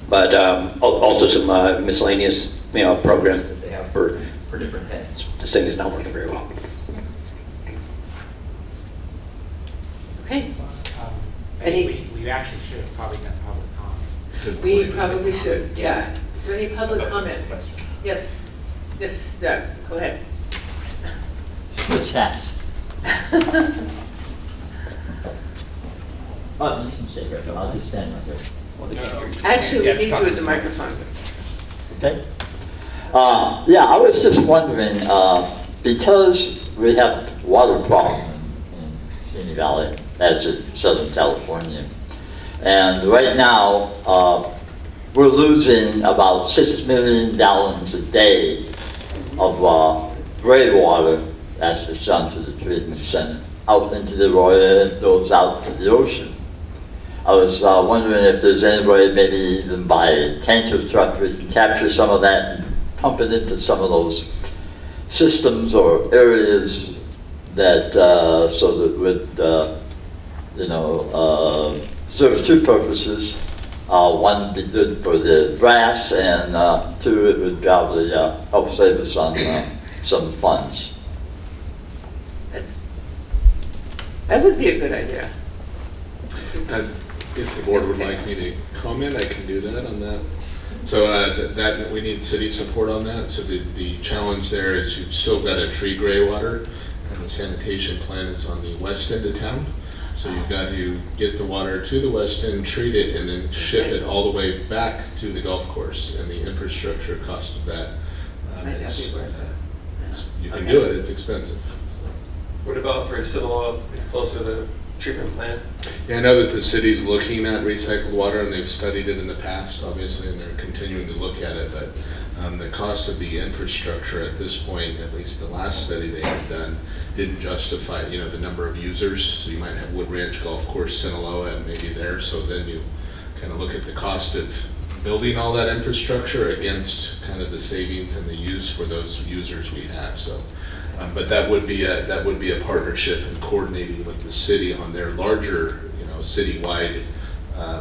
but also some miscellaneous programs that they have for different things. This thing is not working very well. Okay. We actually should have probably done public comment. We probably should, yeah. Is there any public comment? Yes. Yes, Doug, go ahead. Switch hats. Oh, you can sit right there. I'll just stand right there. Actually, we need you at the microphone. Okay. Yeah, I was just wondering, because we have water problem in Simi Valley, that's in Southern California, and right now we're losing about 6 million gallons a day of gray water that's sent to the treatment center out into the water, and it goes out to the ocean. I was wondering if there's any way, maybe even by a tanker truck, we can capture some of that and pump it into some of those systems or areas that so that would serve two purposes. One would be good for the grass, and two, it would probably help save us on some funds. That would be a good idea. If the board would like me to comment, I can do that on that. So that we need city support on that. So the challenge there is you've still got a tree gray water, and the sanitation plant is on the west end of town. So you've got to get the water to the west end, treat it, and then ship it all the way back to the golf course. And the infrastructure cost of that you can do it. It's expensive. What about for Sinaloa? It's closer to the treatment plant. Yeah, I know that the city's looking at recycled water, and they've studied it in the past, obviously, and they're continuing to look at it, but the cost of the infrastructure at this point, at least the last study they had done, didn't justify, the number of users. So you might have Wood Ranch Golf Course, Sinaloa, and maybe there, so then you kind of look at the cost of building all that infrastructure against kind of the savings and the use for those users we have. So, but that would be a partnership and coordinating with the city on their larger, citywide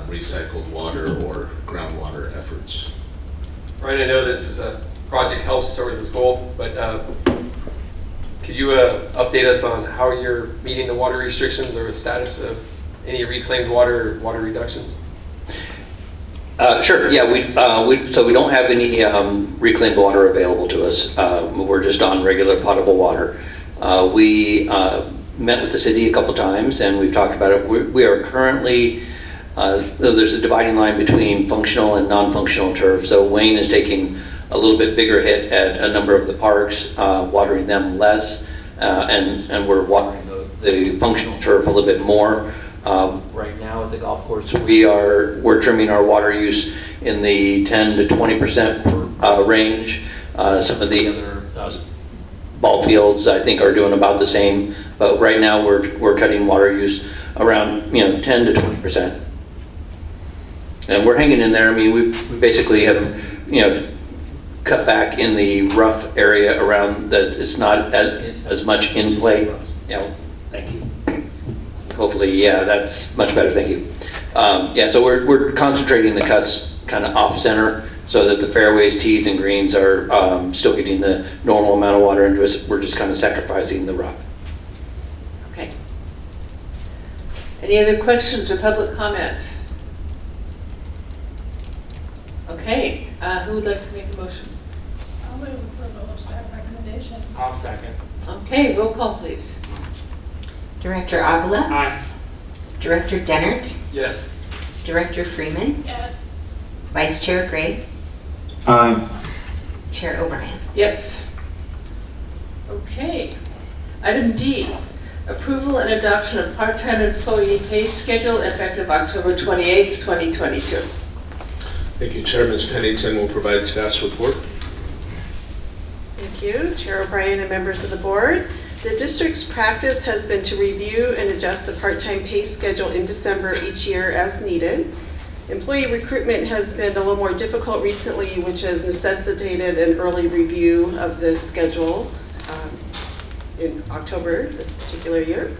recycled water or groundwater efforts. Ryan, I know this is a project helps towards this goal, but could you update us on how you're meeting the water restrictions or the status of any reclaimed water or water reductions? Sure, yeah, so we don't have any reclaimed water available to us. We're just on regular potable water. We met with the city a couple times and we've talked about it. We are currently, there's a dividing line between functional and non-functional turf. So Wayne is taking a little bit bigger hit at a number of the parks, watering them less, and we're watering the functional turf a little bit more. Right now at the golf course, We're trimming our water use in the 10 to 20% range. Some of the other ball fields, I think, are doing about the same. But right now, we're cutting water use around 10 to 20%, and we're hanging in there. I mean, we basically have cut back in the rough area around that. It's not as much in play. thank you. Hopefully, yeah, that's much better, thank you. Yeah, so we're concentrating the cuts kind of off center so that the fairways, tees, and greens are still getting the normal amount of water into us. We're just kind of sacrificing the rough. Okay. Any other questions or public comment? Okay, who would like to make a motion? I'll move approval of staff recommendation. I'll second. Okay, roll call please. Director Avila? Aye. Director Dennert? Yes. Director Freeman? Yes. Vice Chair Gray? Aye. Chair O'Brien? Yes. Okay. Item D, approval and adoption of part-time employee pay schedule effective October 28th, 2022. Thank you, Chair. Ms. Pennington will provide staff's report. Thank you, Chair O'Brien and members of the board. The district's practice has been to review and adjust the part-time pay schedule in December each year as needed. Employee recruitment has been a little more difficult recently, which has necessitated an early review of the schedule in October this particular year.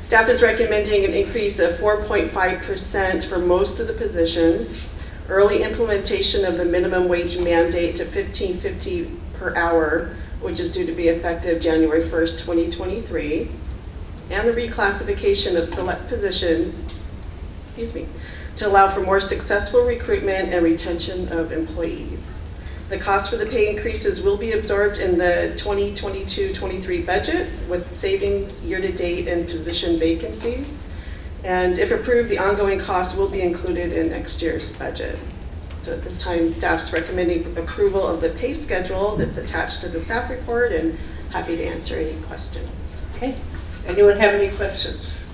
Staff is recommending an increase of 4.5% for most of the positions, early implementation of the minimum wage mandate to $15.50 per hour, which is due to be effective January 1st, 2023, and the reclassification of select positions, to allow for more successful recruitment and retention of employees. The cost for the pay increases will be absorbed in the 2022-23 budget with savings year-to-date and position vacancies. And if approved, the ongoing costs will be included in next year's budget. So at this time, staff's recommending approval of the pay schedule that's attached to the staff report, and happy to answer any questions. Okay. Anyone have any questions?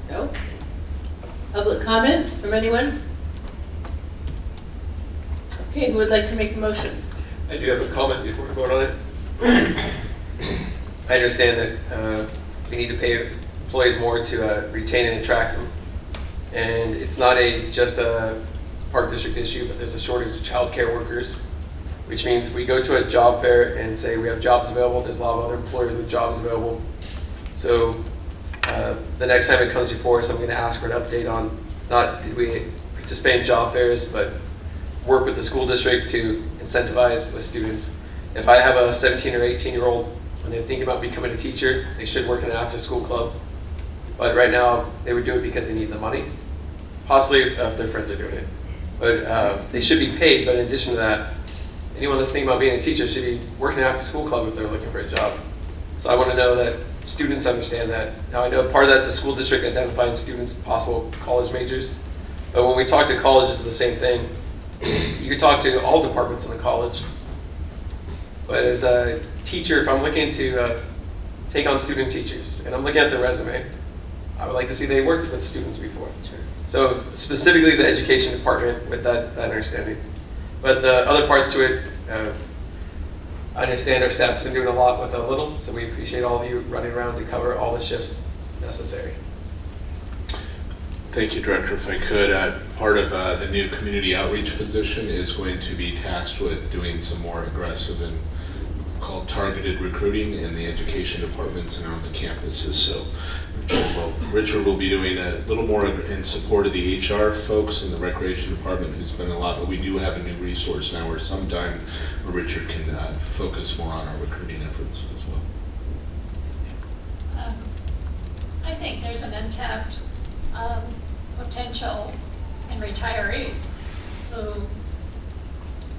No? Public comment from anyone? Okay, who would like to make the motion? I do have a comment before we vote on it. I understand that we need to pay employees more to retain and attract them. And it's not just a Park District issue, but there's a shortage of childcare workers, which means we go to a job fair and say we have jobs available. There's a lot of other employers with jobs available. So the next time it comes before us, I'm going to ask for an update on not did we participate in job fairs, but work with the school district to incentivize with students. If I have a 17 or 18-year-old, when they think about becoming a teacher, they should work in an after-school club. But right now, they would do it because they need the money. Possibly if their friends are doing it. But they should be paid, but in addition to that, anyone that's thinking about being a teacher should be working after school club if they're looking for a job. So I want to know that students understand that. Now I know part of that's the school district identifying students, possible college majors. But when we talk to colleges, it's the same thing. You can talk to all departments in the college. But as a teacher, if I'm looking to take on student teachers, and I'm looking at their resume, I would like to see they worked with students before. Sure. So specifically the education department with that understanding. But the other parts to it, I understand our staff's been doing a lot with a little, so we appreciate all of you running around to cover all the shifts necessary. Thank you, Director. If I could, part of the new community outreach position is going to be tasked with doing some more aggressive and called targeted recruiting in the education departments and on the campuses. So Richard will be doing a little more in support of the HR folks in the recreation department, who's been a lot, but we do have a new resource now where sometime Richard can focus more on our recruiting efforts as well. I think there's an untapped potential in retirees who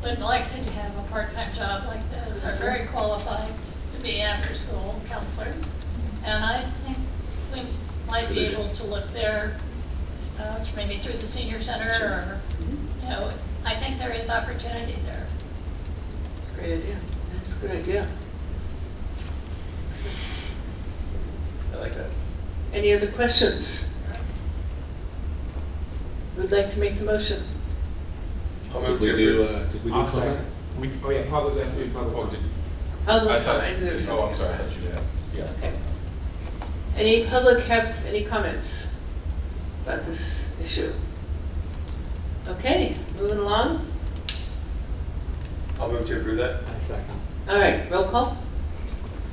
would like to have a part-time job like this, are very qualified to be after-school counselors. And I think we might be able to look there, maybe through the senior center, or, you know, I think there is opportunity there. Great idea. That's a good idea. I like that. Any other questions? Who'd like to make the motion? I'll move Did we do I'll comment? second. Oh yeah, public, we have to do public. Public I thought- comment. There's- Oh, I'm sorry, I thought you asked. Yeah. Okay. Any public have any comments about this issue? Okay, moving along. I'll move to approve that. I second. All right, roll call.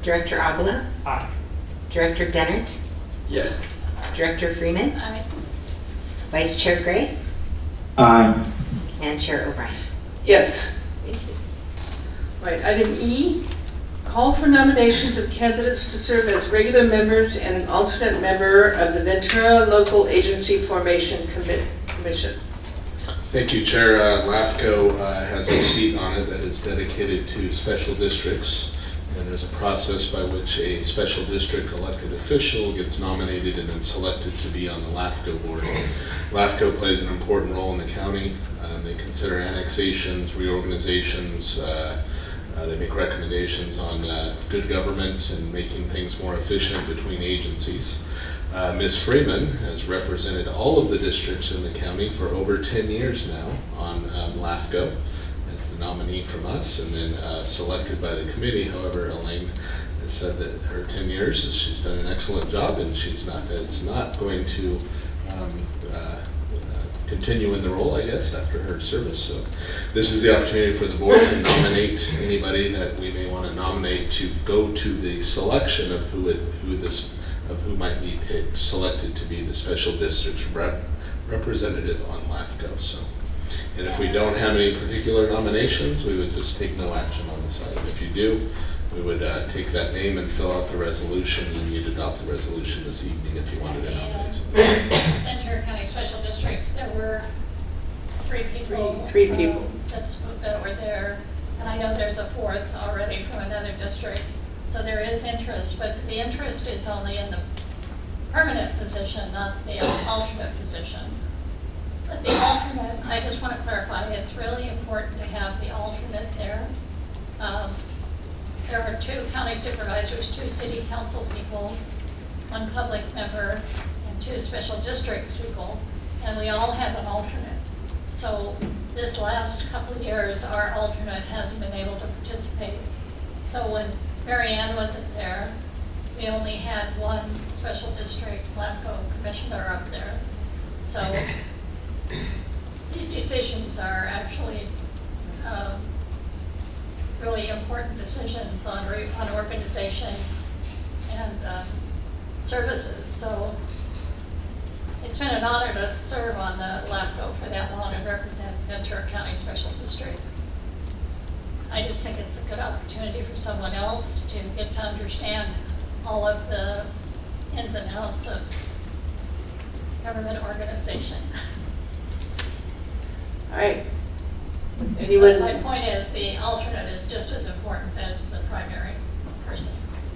Director Avila, Aye. Director Dennert, Yes. Director Freeman, Vice Chair Gray, Aye. and Chair O'Brien. Yes. Thank you. Right, item E, call for nominations of candidates to serve as regular members and an alternate member of the Ventura Local Agency Formation Commission. Thank you, Chair. LAFCO has a seat on it that is dedicated to special districts. And there's a process by which a special district elected official gets nominated and then selected to be on the LAFCO board. LAFCO plays an important role in the county. They consider annexations, reorganizations. They make recommendations on good government and making things more efficient between agencies. Ms. Freeman has represented all of the districts in the county for over 10 years now on LAFCO. The nominee from us, and then selected by the committee. However, Elaine has said that her 10 years, she's done an excellent job, and she's not going to continue in the role, I guess, after her service. So this is the opportunity for the board to nominate anybody that we may want to nominate to go to the selection of who might be picked, selected to be the special district's representative on LAFCO. So. And if we don't have any particular nominations, we would just take no action on this item. If you do, we would take that name and fill out the resolution, and you'd adopt the resolution this evening if you wanted to nominate someone. Ventura County Special Districts, there were three people. Three people. That were there, and I know there's a fourth already from another district. So there is interest, but the interest is only in the permanent position, not the alternate position. But the alternate, I just want to clarify, it's really important to have the alternate there. There are 2 county supervisors, 2 city council people, 1 public member, and 2 special districts people, and we all have an alternate. So this last couple of years, our alternate hasn't been able to participate. So when Mary Ann wasn't there, we only had 1 special district LAFCO commissioner up there. So these decisions are actually really important decisions on organization and services. So it's been an honor to serve on the LAFCO for that long and represent Ventura County Special Districts. I just think it's a good opportunity for someone else to get to understand all of the ins and outs of government organization. All right. Anyone? My point is the alternate is just as important as the primary person.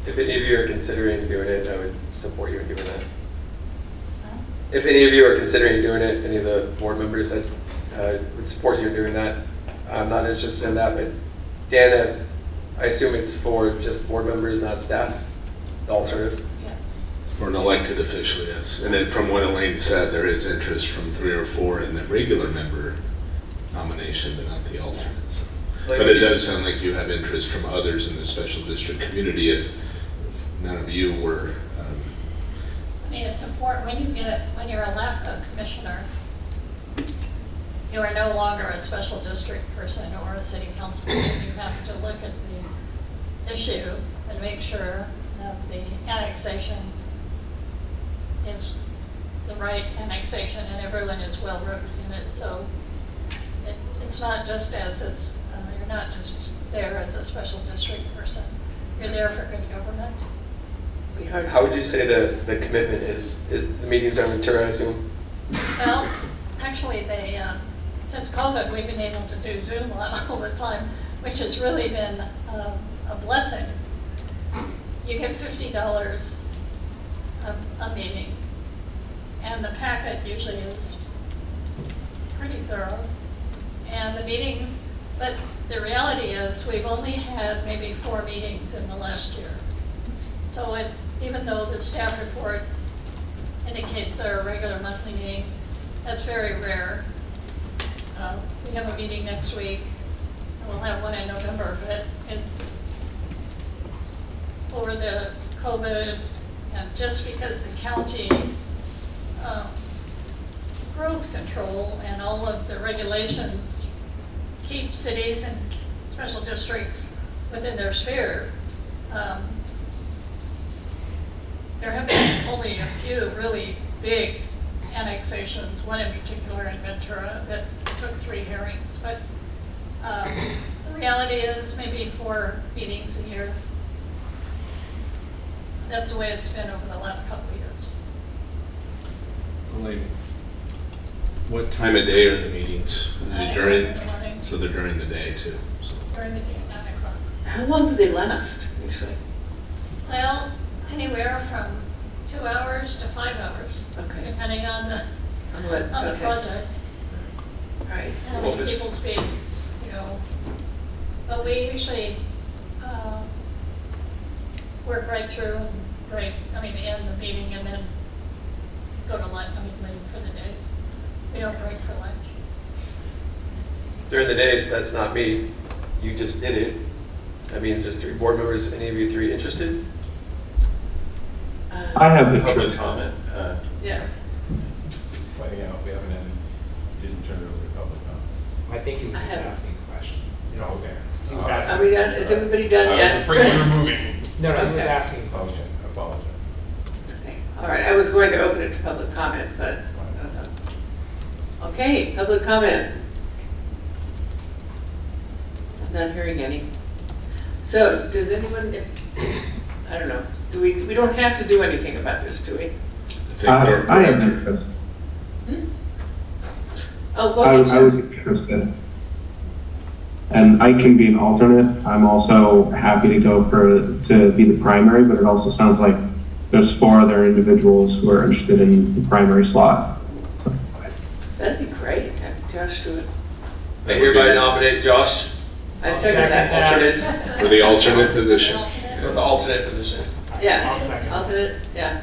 If any of you are considering doing it, I would support you in doing that. If any of you are considering doing it, any of the board members that would support you in doing that, I'm not interested in that, but Dan, I assume it's for just board members, not staff, the alternative? Yeah. For an elected official, yes. And then from what Elaine said, there is interest from 3 or 4 in the regular member nomination, but not the alternates. But it does sound like you have interest from others in the special district community if none of you were. I mean, it's important when you're a LAFCO commissioner, you are no longer a special district person or a city council person. You have to look at issue and make sure that the annexation is the right annexation and everyone is well represented. So it's not just you're not just there as a special district person. You're there for good government. How would you say the commitment is? Is the meetings on Ventura, I assume? Well, actually, since COVID, we've been able to do Zoom all the time, which has really been a blessing. You get $50 a meeting, and the packet usually is pretty thorough. And the meetings, but the reality is we've only had maybe 4 meetings in the last year. So even though the staff report indicates our regular monthly meetings, that's very rare. We have a meeting next week, and we'll have one in November, but over the COVID, and just because the county growth control and all of the regulations keep cities and special districts within their sphere, there have been only a few really big annexations, one in particular in Ventura that took 3 hearings. But the reality is maybe 4 meetings a year. That's the way it's been over the last couple of years. Like, what time of day are the meetings? Are they during? In the morning, So they're during the day too. So. during the day, 9 o'clock. How long do they last, usually? Well, anywhere from 2 hours to 5 hours, Okay. depending on the Okay. project. Right. How many people speak, you know. But we usually work right through and end the meeting and then go to lunch, leave for the day. We don't break for lunch. During the day, so that's not me. You just did it. That means there's 3 board members. Any of you 3 interested? I have Public interest. comment. Yeah. Finding out, we haven't didn't turn it over to public comment. I think he was I just have- asking a question. You know, Okay. he was Are asking. we done? Is everybody done I yet? was afraid we were moving. No, he was Okay. asking a Okay, question. apologize. Okay. All right, I was going to open it to public comment, but, okay, public comment. I'm not hearing any. So, does anyone, I don't know, we don't have to do anything about this, do we? I think our I have director- interest. Oh, go I ahead, would Jeff. be interested. And I can be an alternate. I'm also happy to go to be the primary, but it also sounds like there's 4 other individuals who are interested in the primary slot. That'd be great, have Josh do it. I hereby nominate Josh I second that. alternate For the alternate position. for the alternate position. Yeah, I'll second. alternate, yeah.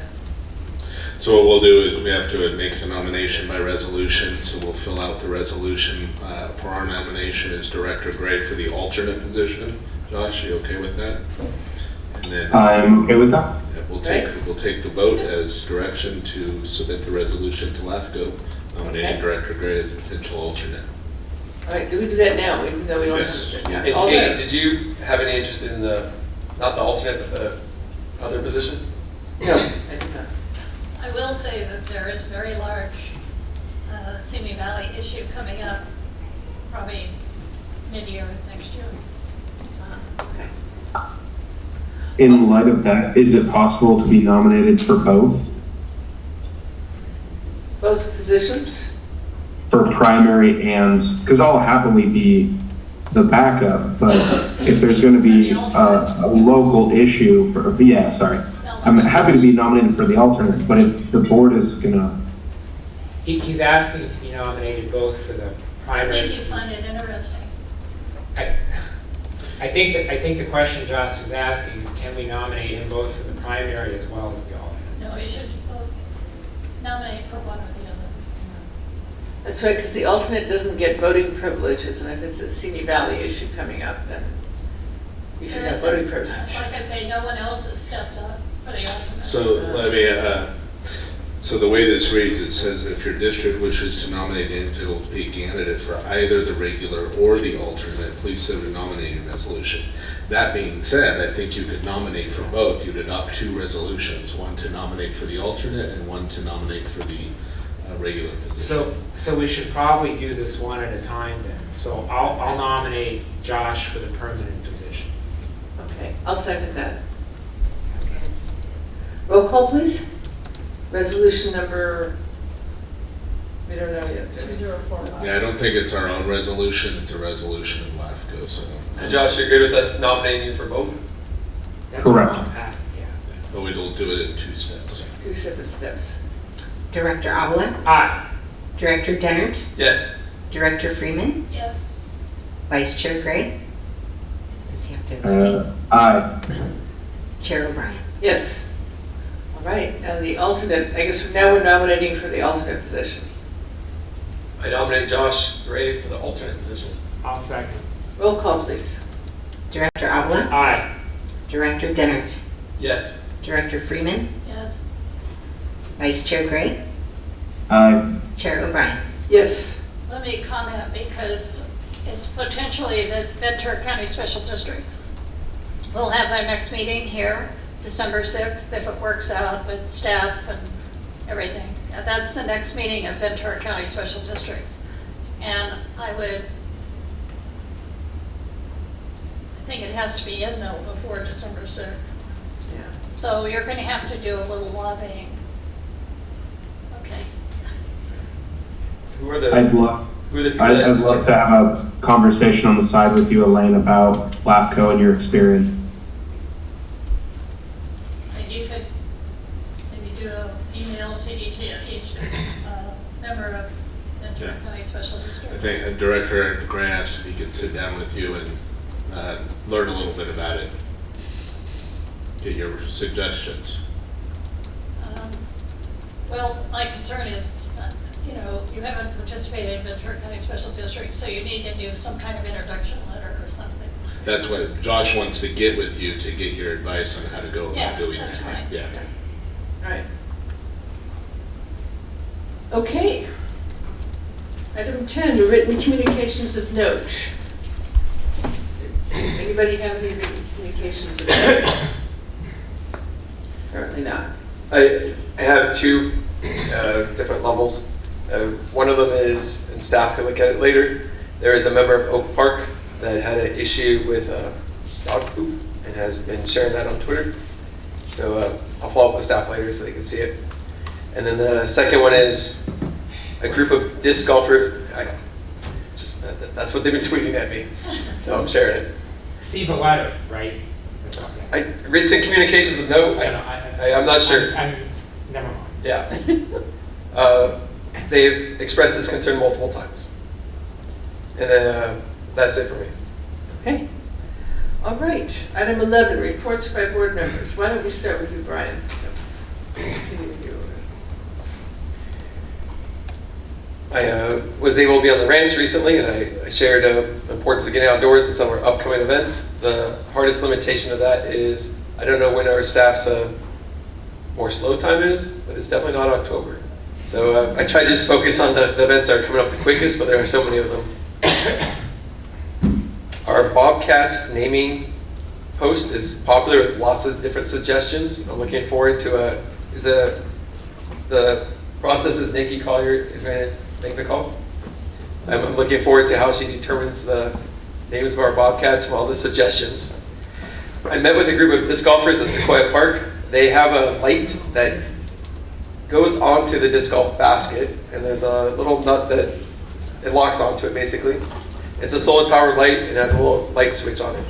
So what we'll do is we have to make the nomination by resolution, so we'll fill out the resolution for our nomination as Director Gray for the alternate position. Josh, you okay with that? And then I'm okay with that. we'll take the vote as direction to submit the resolution to LAFCO, nominating Okay. Director Gray as a potential alternate. All right, do we do that now, even though we don't have Yes. to? And All Kate, right. did you have any interest in not the alternate, but the other position? No, I did not. I will say that there is a very large Simi Valley issue coming up, probably mid-year next year. Okay. In light of that, is it possible to be nominated for both? Both positions? For primary and, because I'll happily be the backup, but if there's going to be a local issue, I'm happy to be nominated for the alternate, but if the board is going to, He's asking to be nominated both for the I think primary. you find it interesting. I think the question Josh is asking is, can we nominate him both for the primary as well as the alternate? No, you should nominate for one or the other. That's right, because the alternate doesn't get voting privileges, and if it's a Simi Valley issue coming up, then you should There have isn't- voting privileges. Like I say, no one else has stepped up for the alternate. So let me, So the way this reads, it says if your district wishes to nominate an individual to be a candidate for either the regular or the alternate, please send a nominating resolution. That being said, I think you could nominate for both. You'd adopt two resolutions, one to nominate for the alternate and one to nominate for the regular position. So we should probably do this one at a time then. So I'll nominate Josh for the permanent position. Okay, I'll second that. Roll call, please. Resolution number, we don't know yet. 2045. Yeah, I don't think it's our own resolution, it's a resolution of LAFCO, so. And Josh, you're good with us nominating you for both? That's Correct. what I'm asking, yeah. But we'll do it in two steps. Two separate steps. Director Avila, Aye. Director Dennert, Yes. Director Freeman, Yes. Vice Chair Gray. Does he have to abstain? Aye. Chair O'Brien. Yes. All right, and the alternate, I guess now we're nominating for the alternate position. I nominate Josh Gray for the alternate position. I'll second. Roll call, please. Director Avila, Aye. Director Dennert, Yes. Director Freeman, Yes. Vice Chair Gray, Aye. Chair O'Brien. Yes. Let me comment because it's potentially the Ventura County Special Districts. We'll have our next meeting here, December 6th, if it works out with staff and everything. That's the next meeting of Ventura County Special Districts. And I think it has to be in though before December 6th. Yeah. So you're going to have to do a little lobbying. Okay. Who are the, I'd love, who are the people I'd that love to have a conversation on the side with you, Elaine, about LAFCO and your experience. And you could maybe do an email to each member of Ventura County Special District. I think Director Gray asked if he could sit down with you and learn a little bit about it. Get your suggestions. Well, my concern is, you haven't participated in Ventura County Special District, so you need to do some kind of introduction letter or something. That's what Josh wants to get with you, to get your advice on how to go about doing that's that. fine. Yeah. All right. Okay. Item 10, written communications of note. Anybody have any written communications of note? Apparently not. I have two different levels. One of them is, and staff can look at it later, there is a member of Oak Park that had an issue with dog poop and has been sharing that on Twitter. So I'll follow up with staff later so they can see it. And then the second one is a group of disc golfers. That's what they've been tweeting at me, so I'm sharing it. See the letter, right? That's okay. Written communications of note, I'm not sure. Never mind. Yeah. They've expressed this concern multiple times. And then that's it for me. Okay. All right. Item 11, reports by board members. Why don't we start with you, Brian? Continue with you. I was able to be on the ranch recently, and I shared the importance of getting outdoors and some of our upcoming events. The hardest limitation of that is I don't know when our staff's more slow time is, but it's definitely not October. So I try to just focus on the events that are coming up the quickest, but there are so many of them. Our Bobcat naming post is popular with lots of different suggestions. I'm looking forward to the process is Nikki Collier is going to make the call. I'm looking forward to how she determines the names of our Bobcats from all the suggestions. I met with a group of disc golfers at Sequoia Park. They have a light that goes onto the disc golf basket, and there's a little nut that it locks onto it basically. It's a solar powered light and has a little light switch on it.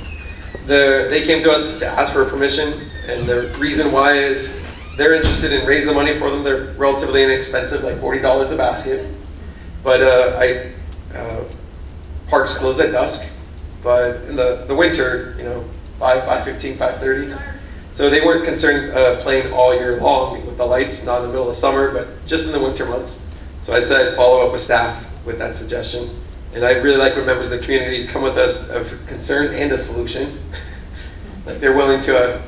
They came to us to ask for permission, and the reason why is they're interested in raising the money for them. They're relatively inexpensive, like $40 a basket. But parks close at dusk. But in the winter, 5:15, 5:30. So they weren't concerned playing all year long with the lights, not in the middle of summer, but just in the winter months. So I said follow up with staff with that suggestion. And I really like when members of the community come with us of concern and a solution. Like they're willing to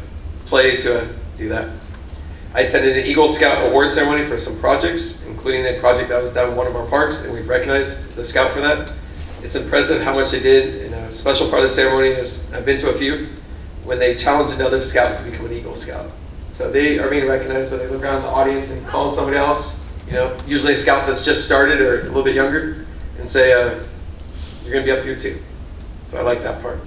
play to do that. I attended an Eagle Scout award ceremony for some projects, including a project that was done in one of our parks, and we've recognized the scout for that. It's impressive how much they did, and a special part of the ceremony is, I've been to a few, when they challenge another scout to become an Eagle Scout. So they are being recognized, but they look around the audience and call somebody else, usually a scout that's just started or a little bit younger, and say, you're gonna be up here too. So I like that part.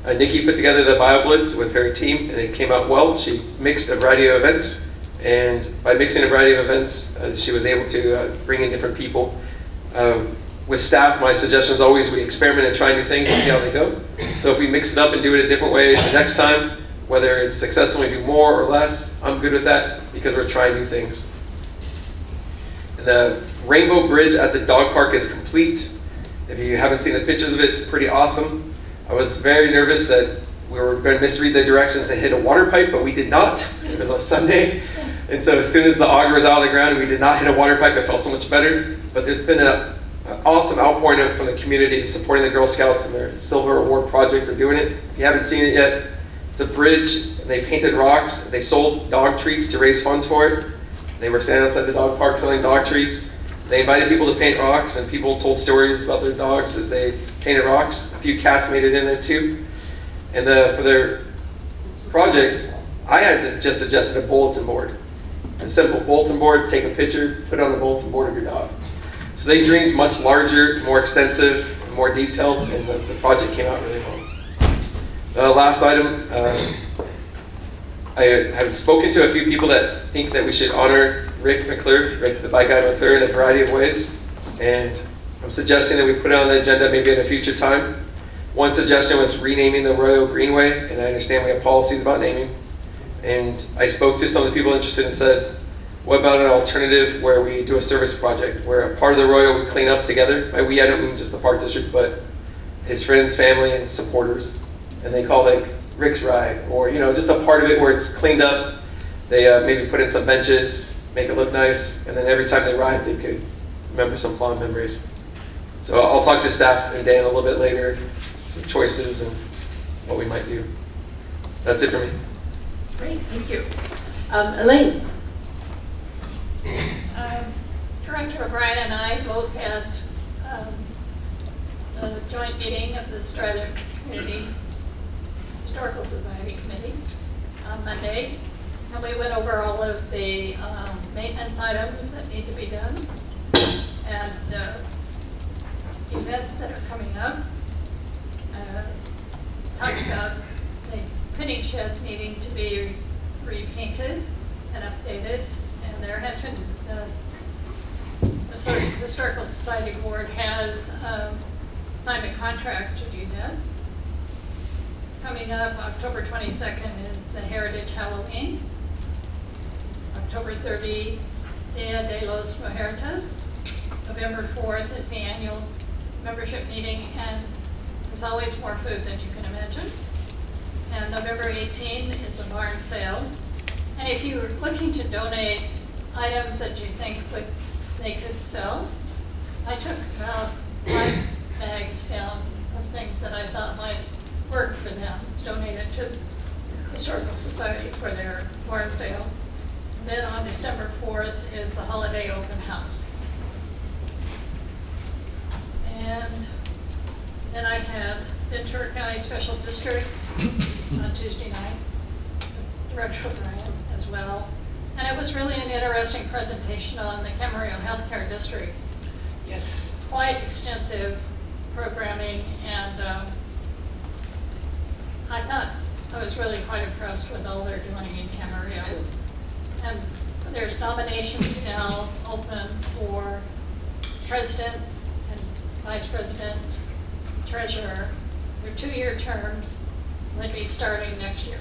Nikki put together the Bio Blitz with her team, and it came out well. She mixed a variety of events, and by mixing a variety of events, she was able to bring in different people. With staff, my suggestion is always we experiment and try new things and see how they go. So if we mix it up and do it a different way the next time, whether it's successful and we do more or less, I'm good with that because we're trying new things. And the Rainbow Bridge at the dog park is complete. If you haven't seen the pictures of it, it's pretty awesome. I was very nervous that we were going to misread the directions and hit a water pipe, but we did not. It was on Sunday. And so as soon as the auger was out of the ground, we did not hit a water pipe. It felt so much better. But there's been an awesome outpouring from the community supporting the Girl Scouts and their Silver Award project for doing it. If you haven't seen it yet, it's a bridge. And they painted rocks. They sold dog treats to raise funds for it. They were standing outside the dog park selling dog treats. They invited people to paint rocks, and people told stories about their dogs as they painted rocks. A few cats made it in there too. And for their project, I had just suggested a bulletin board. A simple bulletin board, take a picture, put it on the bulletin board of your dog. So they dreamed much larger, more extensive, and more detailed, and the project came out really well. The last item, I have spoken to a few people that think that we should honor Rick, the bike guy McClure, in a variety of ways. And I'm suggesting that we put it on the agenda maybe at a future time. One suggestion was renaming the Royal Greenway, and I understand we have policies about naming. And I spoke to some of the people interested and said, what about an alternative where we do a service project, where a part of the Royal we clean up together? By we, I don't mean just the park district, but his friends, family, and supporters. And they call it Rick's Ride, or just a part of it where it's cleaned up. They maybe put in some benches, make it look nice, and then every time they ride, they could remember some fond memories. So I'll talk to staff and Dan a little bit later, with choices and what we might do. That's it for me. Great, thank you. Elaine. Director O'Brien and I both had a joint meeting of the Strother Community Historical Society Committee on Monday. And we went over all of the maintenance items that need to be done and events that are coming up. Talked about the pinning shed needing to be repainted and updated. And there has been, the Historical Society Board has signed a contract to do that. Coming up, October 22nd is the Heritage Halloween. October 30, Dia de los Muertos. November 4th is the annual membership meeting, and there's always more food than you can imagine. And November 18 is the barn sale. And if you're looking to donate items that you think they could sell, I took about 5 bags down of things that I thought might work for them, donated to the Historical Society for their barn sale. And then on December 4th is the holiday open house. And then I had Ventura County Special Districts on Tuesday night, with Director O'Brien as well. And it was really an interesting presentation on the Camarillo Healthcare District. Yes. Quite extensive programming, and I thought I was really quite impressed with all they're doing in Camarillo. And there's nominations now open for president and vice president, treasurer. They're 2-year terms. They'll be starting next year.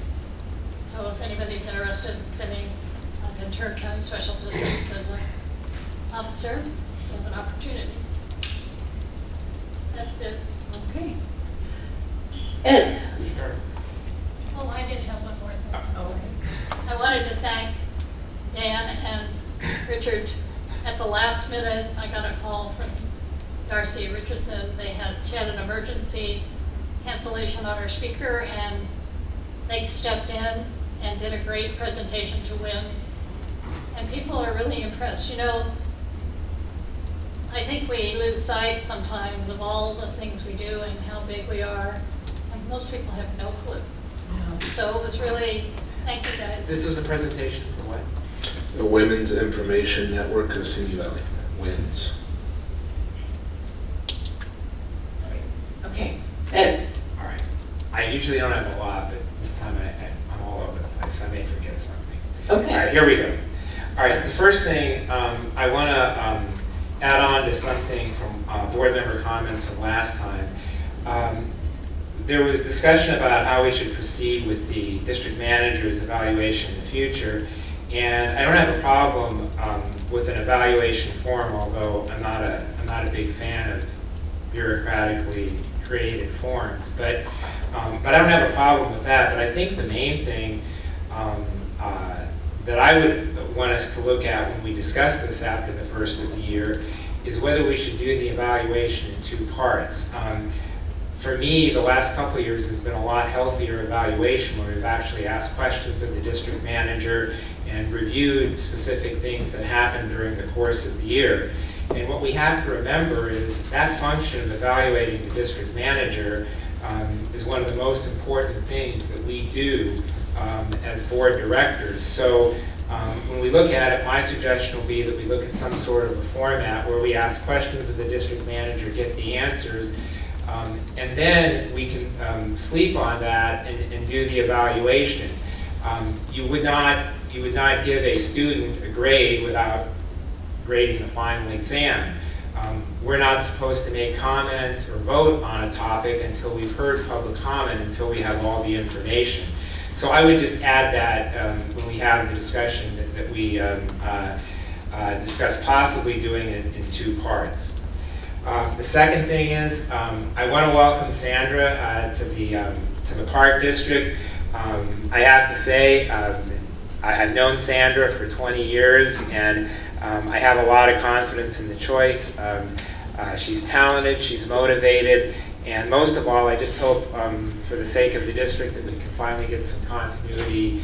So if anybody's interested in sitting on Ventura County Special Districts as an officer, you have an opportunity. That's it. Okay. Ed. Oh, I did have one more thing. I wanted to thank Dan and Richard. At the last minute, I got a call from Darcy Richardson. She had an emergency cancellation on her speaker, and they stepped in and did a great presentation to WINS. And people are really impressed. You know, I think we lose sight sometimes of all the things we do and how big we are. And most people have no clue. So it was really, thank you guys. This was a presentation for what? The Women's Information Network of Simi Valley, WINS. Okay. Ed. All right. I usually don't have a lot, but this time I'm all over the place. I may forget something. Okay. All right, here we go. All right, the first thing I want to add on to something from board member comments from last time. There was discussion about how we should proceed with the district manager's evaluation in the future. And I don't have a problem with an evaluation form, although I'm not a big fan of bureaucratically created forms. But I don't have a problem with that. But I think the main thing that I would want us to look at when we discuss this after the first of the year is whether we should do the evaluation in two parts. For me, the last couple of years has been a lot healthier evaluation where we've actually asked questions of the district manager and reviewed specific things that happened during the course of the year. And what we have to remember is that function of evaluating the district manager is one of the most important things that we do as board directors. So when we look at it, my suggestion will be that we look at some sort of a format where we ask questions of the district manager, get the answers, and then we can sleep on that and do the evaluation. You would not give a student a grade without grading the final exam. We're not supposed to make comments or vote on a topic until we've heard public comment, until we have all the information. So I would just add that when we have the discussion that we discuss possibly doing it in two parts. The second thing is I want to welcome Sandra to the Park District. I have to say I've known Sandra for 20 years and I have a lot of confidence in the choice. She's talented, she's motivated, and most of all I just hope for the sake of the district that we can finally get some continuity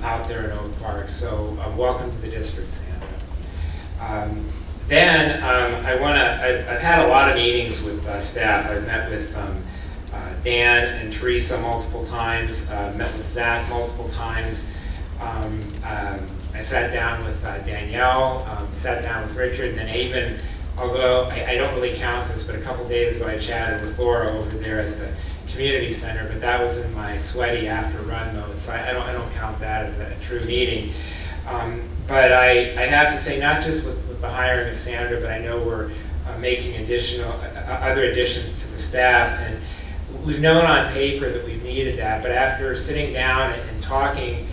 out there in Oak Park. So welcome to the district, Sandra. Then I've had a lot of meetings with staff. I've met with Dan and Teresa multiple times, met with Zach multiple times. I sat down with Danielle, sat down with Richard, and then even, although I don't really count this, but a couple days ago I chatted with Laura over there at the community center, but that was in my sweaty after run mode, so I don't count that as a true meeting. But I have to say, not just with the hiring of Sandra, but I know we're making other additions to the staff, and we've known on paper that we've needed that, but after sitting down and talking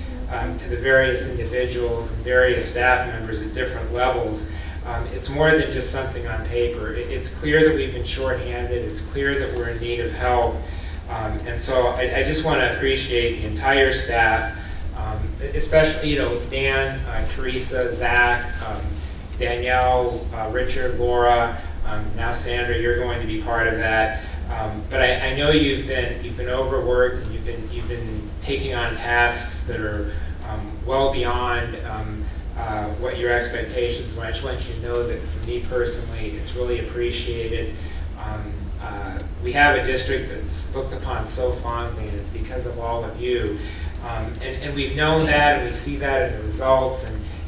to the various individuals and various staff members at different levels, it's more than just something on paper. It's clear that we've been shorthanded, it's clear that we're in need of help, and so I just want to appreciate the entire staff, especially Dan, Teresa, Zach, Danielle, Richard, Laura, now Sandra, you're going to be part of that. But I know you've been overworked and you've been taking on tasks that are well beyond what your expectations were. I just want you to know that for me personally, it's really appreciated. We have a district that's looked upon so fondly, and it's because of all of you. And we've known that, and we see that in the results,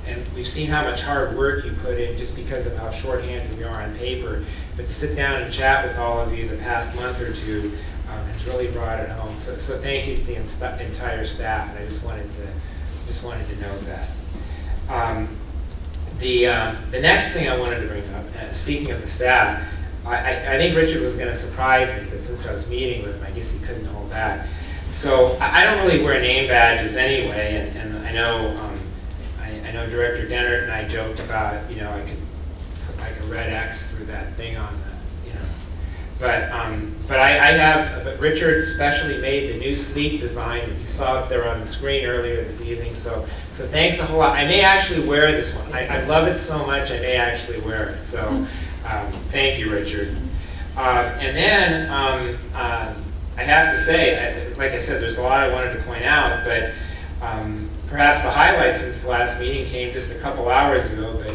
and we've seen how much hard work you put in just because of how shorthanded we are on paper. But to sit down and chat with all of you the past month or two has really brought it home. So thank you to the entire staff, and I just wanted to know that. The next thing I wanted to bring up, speaking of the staff, I think Richard was going to surprise me, but since I was meeting with him, I guess he couldn't hold back. So I don't really wear name badges anyway, and I know Director Dennert and I joked about it. I could put like a red X through that thing on the, But Richard especially made the new sleep design that you saw up there on the screen earlier this evening. So thanks a whole lot. I may actually wear this one. I love it so much. I may actually wear it. So thank you, Richard. And then I have to say, like I said, there's a lot I wanted to point out, but Perhaps the highlight since the last meeting came just a couple hours ago, but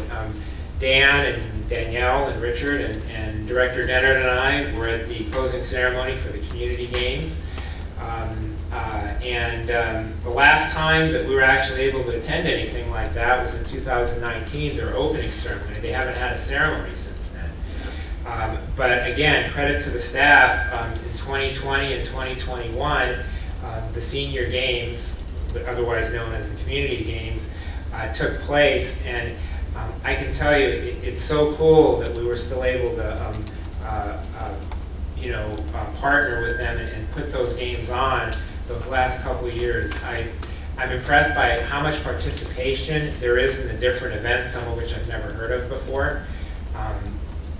Dan and Danielle and Richard and Director Dennard and I were at the closing ceremony for the community games. The last time that we were actually able to attend anything like that was in 2019, their opening ceremony. They haven't had a ceremony since then. But again, credit to the staff. In 2020 and 2021, the senior games, otherwise known as the community games, took place, and I can tell you it's so cool that we were still able to partner with them and put those games on those last couple of years. I'm impressed by how much participation there is in the different events, some of which I've never heard of before.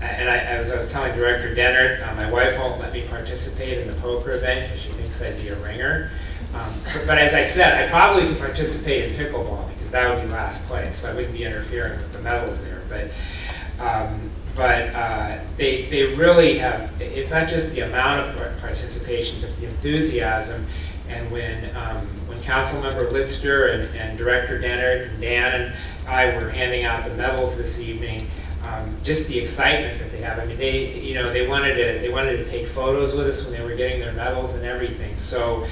As I was telling Director Dennard, my wife won't let me participate in the poker event because she thinks I'd be a ringer. But as I said, I probably could participate in pickleball because that would be last place, so I wouldn't be interfering with the medals there. But they really have, it's not just the amount of participation, but the enthusiasm. And when Councilmember Litster and Director Dennard and Dan and I were handing out the medals this evening, just the excitement that they have. I mean, they wanted to take photos with us when they were getting their medals and everything. So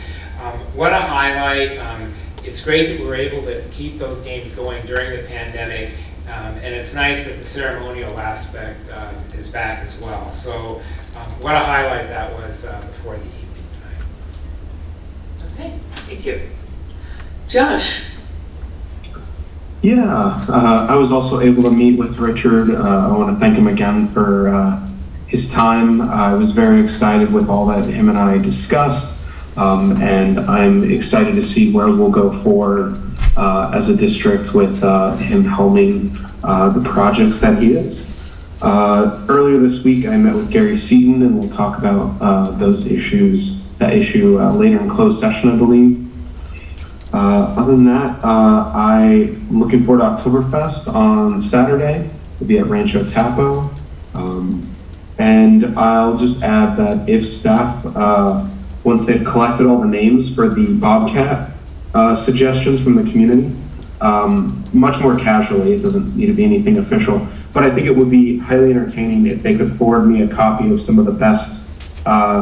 what a highlight. It's great that we were able to keep those games going during the pandemic. And it's nice that the ceremonial aspect is back as well. So what a highlight that was before the evening tonight. Okay, thank you. Josh? Yeah, I was also able to meet with Richard. I want to thank him again for his time. I was very excited with all that him and I discussed, and I'm excited to see where we'll go forward as a district with him helming the projects that he is. Earlier this week, I met with Gary Seaton, and we'll talk about that issue later in closed session, I believe. Other than that, I'm looking forward to Oktoberfest on Saturday. We'll be at Rancho Tapo. And I'll just add that if staff, once they've collected all the names for the Bobcat suggestions from the community, much more casually, it doesn't need to be anything official, but I think it would be highly entertaining if they could forward me a copy of some of the best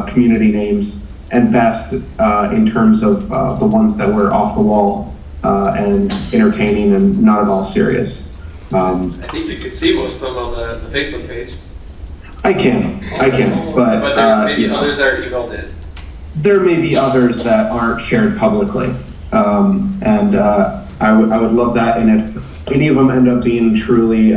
community names and best in terms of the ones that were off the wall and entertaining and not at all serious. I think you could see most of them on the Facebook page. I can, but there may be others that are emailed in. There may be others that aren't shared publicly, and I would love that. And if any of them end up being truly,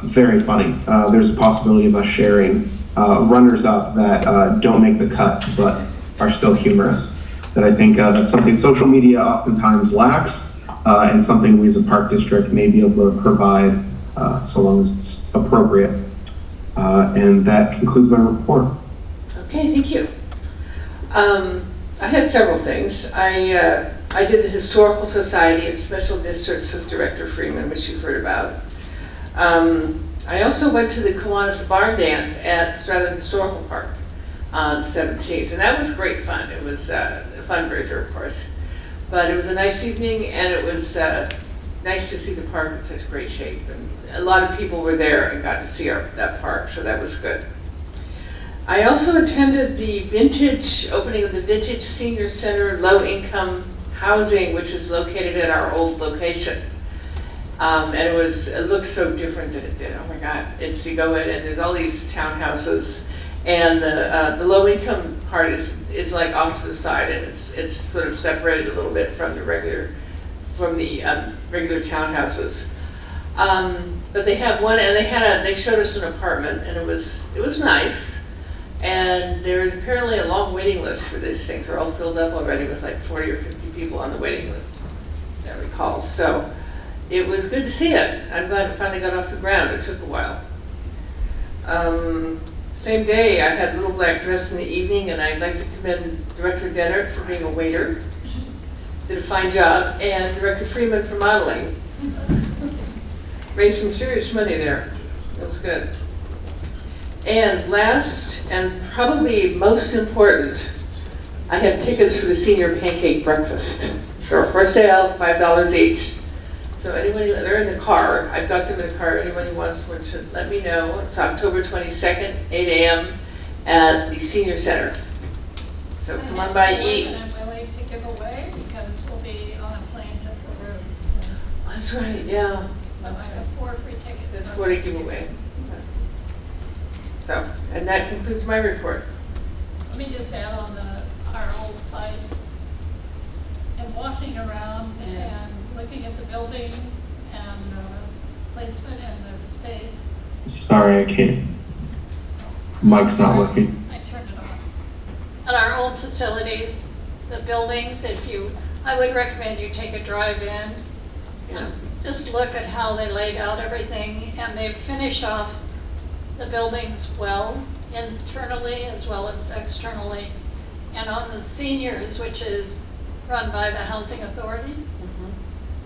very funny, there's a possibility of us sharing runners-up that don't make the cut but are still humorous. That I think that's something social media oftentimes lacks, and something we as a park district may be able to provide so long as it's appropriate. And that concludes my report. Okay, thank you. I had several things. I did the Historical Society and Special Districts with Director Freeman, which you've heard about. I also went to the Kiwanis Barn Dance at Stratham Historical Park on the 17th, and that was great fun. It was a fundraiser, of course, but it was a nice evening, and it was nice to see the park in such great shape. And a lot of people were there and got to see that park, so that was good. I also attended the opening of the Vintage Senior Center low-income housing, which is located at our old location. And it looks so different than it did. Oh my God, you go in and there's all these townhouses, and the low-income part is like off to the side, and it's sort of separated a little bit from the regular townhouses. But they have one, and they showed us an apartment, and it was nice. And there is apparently a long waiting list for these things. They're all filled up already with like 40 or 50 people on the waiting list, as I recall. So it was good to see it. I'm glad it finally got off the ground. It took a while. Same day, I had Little Black Dress in the evening, and I'd like to commend Director Dennard for being a waiter. Did a fine job, and Director Freeman for modeling. Raised some serious money there. That was good. And last, and probably most important, I have tickets for the senior pancake breakfast. They're for sale, $5 each. So anybody, they're in the car. I've got them in the car. Anyone who wants one should let me know. It's October 22nd, 8 a.m. at the senior center. So come on by, eat. And I'm willing to give away because we'll be on a plane to Peru. So That's right, yeah. I have 4 free tickets. There's 4 to give away. So, and that concludes my report. Let me just add on our old site and walking around and looking at the buildings and placement and the space. Sorry, I can't. Mic's not working. I turned it on. At our old facilities, the buildings, I would recommend you take a drive in and just look at how they laid out everything, and they've finished off the buildings well, internally as well as externally. And on the seniors, which is run by the Housing Authority,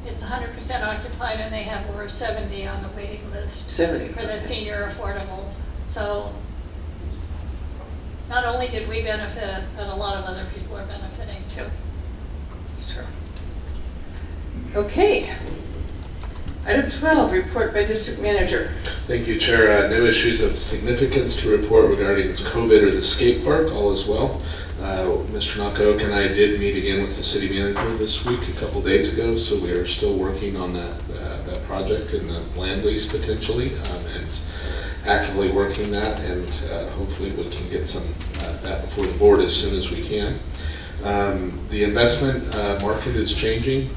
it's 100% occupied, and they have over 70 on the waiting list 70, for the senior affordable. So not only did we benefit, but a lot of other people are benefiting too. That's true. Okay. Item 12, report by district manager. Thank you, Chair. No issues of significance to report regarding COVID or the skate park. All is well. Mr. Knockoak and I did meet again with the city manager this week, a couple days ago, so we are still working on that project and the land lease potentially, and actively working that, and hopefully we can get some that before the board as soon as we can. The investment market is changing.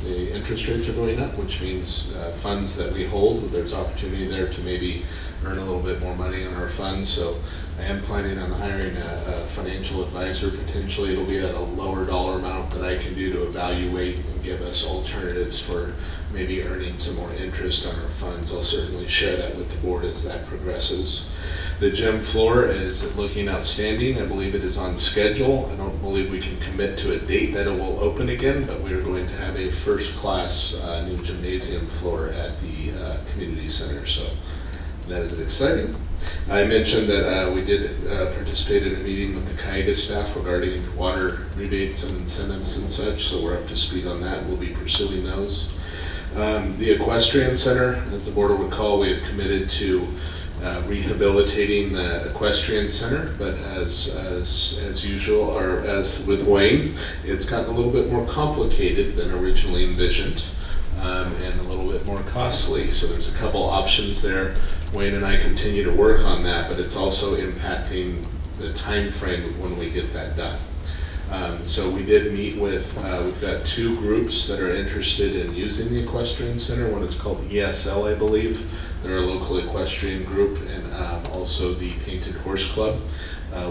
The interest rates are going up, which means funds that we hold, there's opportunity there to maybe earn a little bit more money on our funds. So I am planning on hiring a financial advisor. Potentially it'll be at a lower dollar amount that I can do to evaluate and give us alternatives for maybe earning some more interest on our funds. I'll certainly share that with the board as that progresses. The gym floor is looking outstanding. I believe it is on schedule. I don't believe we can commit to a date that it will open again, but we are going to have a first-class new gymnasium floor at the community center, so that is exciting. I mentioned that we did participate in a meeting with the Cayuga staff regarding water rebates and incentives and such, so we're up to speed on that. We'll be pursuing those. The Equestrian Center, as the board will recall, we have committed to rehabilitating the Equestrian Center, but as usual, or as with Wayne, it's gotten a little bit more complicated than originally envisioned, and a little bit more costly. So there's a couple options there. Wayne and I continue to work on that, but it's also impacting the time frame of when we get that done. So we did meet with, we've got 2 groups that are interested in using the Equestrian Center. One is called ESL, I believe. They're a local equestrian group, and also the Painted Horse Club.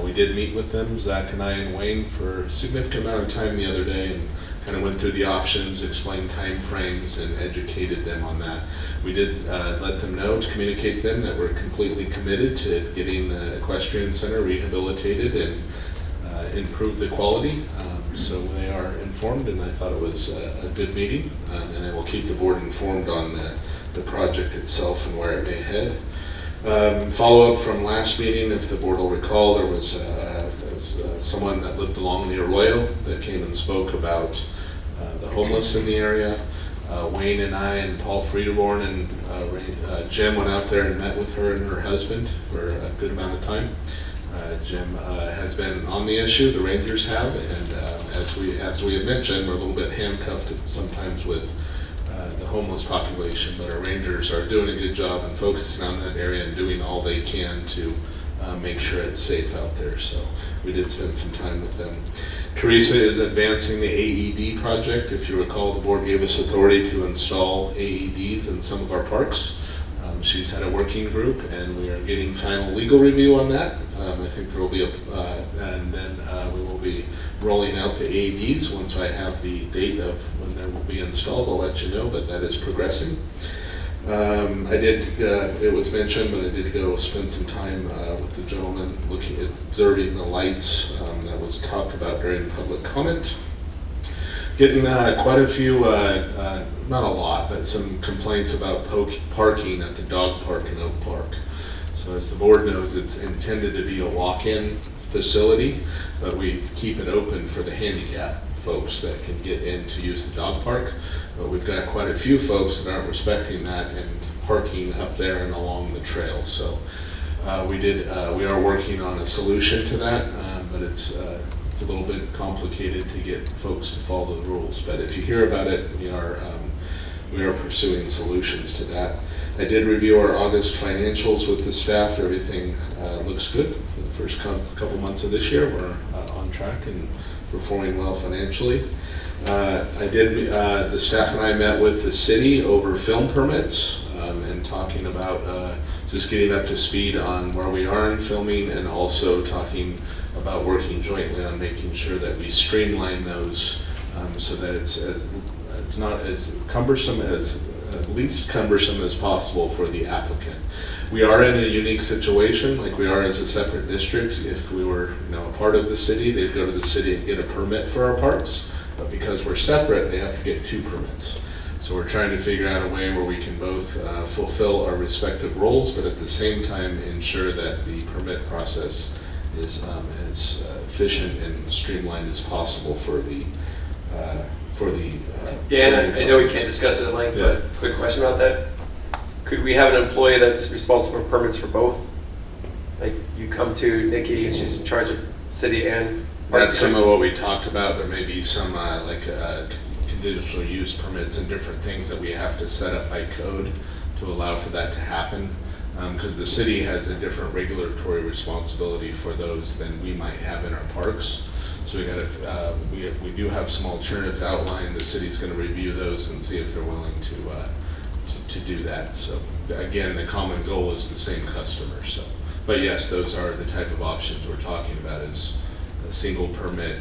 We did meet with them, Zach and I and Wayne, for a significant amount of time the other day, and kind of went through the options, explained time frames, and educated them on that. We did let them know, to communicate them, that we're completely committed to getting the Equestrian Center rehabilitated and improve the quality. So they are informed, and I thought it was a good meeting, and I will keep the board informed on the project itself and where it may head. Follow-up from last meeting, if the board will recall, there was someone that lived along the Arroyo that came and spoke about the homeless in the area. Wayne and I and Paul Friederborn and Jim went out there and met with her and her husband for a good amount of time. Jim has been on the issue, the Rangers have, and as we have mentioned, we're a little bit handcuffed sometimes with the homeless population, but our Rangers are doing a good job and focusing on that area and doing all they can to make sure it's safe out there. So we did spend some time with them. Teresa is advancing the AED project. If you recall, the board gave us authority to install AEDs in some of our parks. She's had a working group, and we are getting final legal review on that. I think there will be and then we will be rolling out the AEDs. Once I have the date of when they will be installed, I'll let you know, but that is progressing. It was mentioned, but I did go spend some time with the gentleman observing the lights that was talked about during public comment. Getting quite a few, not a lot, but some complaints about parking at the dog park in Oak Park. So as the board knows, it's intended to be a walk-in facility, but we keep it open for the handicap folks that can get in to use the dog park. But we've got quite a few folks that aren't respecting that and parking up there and along the trail. So we are working on a solution to that, but it's a little bit complicated to get folks to follow the rules. But if you hear about it, we are pursuing solutions to that. I did review our August financials with the staff. Everything looks good for the first couple months of this year. We're on track and performing well financially. The staff and I met with the city over film permits and talking about just getting up to speed on where we are in filming, and also talking about working jointly on making sure that we streamline those so that it's not as cumbersome, as least cumbersome as possible for the applicant. We are in a unique situation, like we are as a separate district. If we were, a part of the city, they'd go to the city and get a permit for our parks. But because we're separate, they have to get 2 permits. So we're trying to figure out a way where we can both fulfill our respective roles, but at the same time ensure that the permit process is as efficient and streamlined as possible for the Dan, I know we can't discuss it at length, but quick question about that. Could we have an employee that's responsible for permits for both? Like you come to Nikki and she's in charge of city and... That's some of what we talked about. There may be some conditional use permits and different things that we have to set up by code to allow for that to happen. Because the city has a different regulatory responsibility for those than we might have in our parks. So we do have some alternatives outlined. The city's going to review those and see if they're willing to do that. So again, the common goal is the same customer. So, but yes, those are the type of options we're talking about. Is a single permit,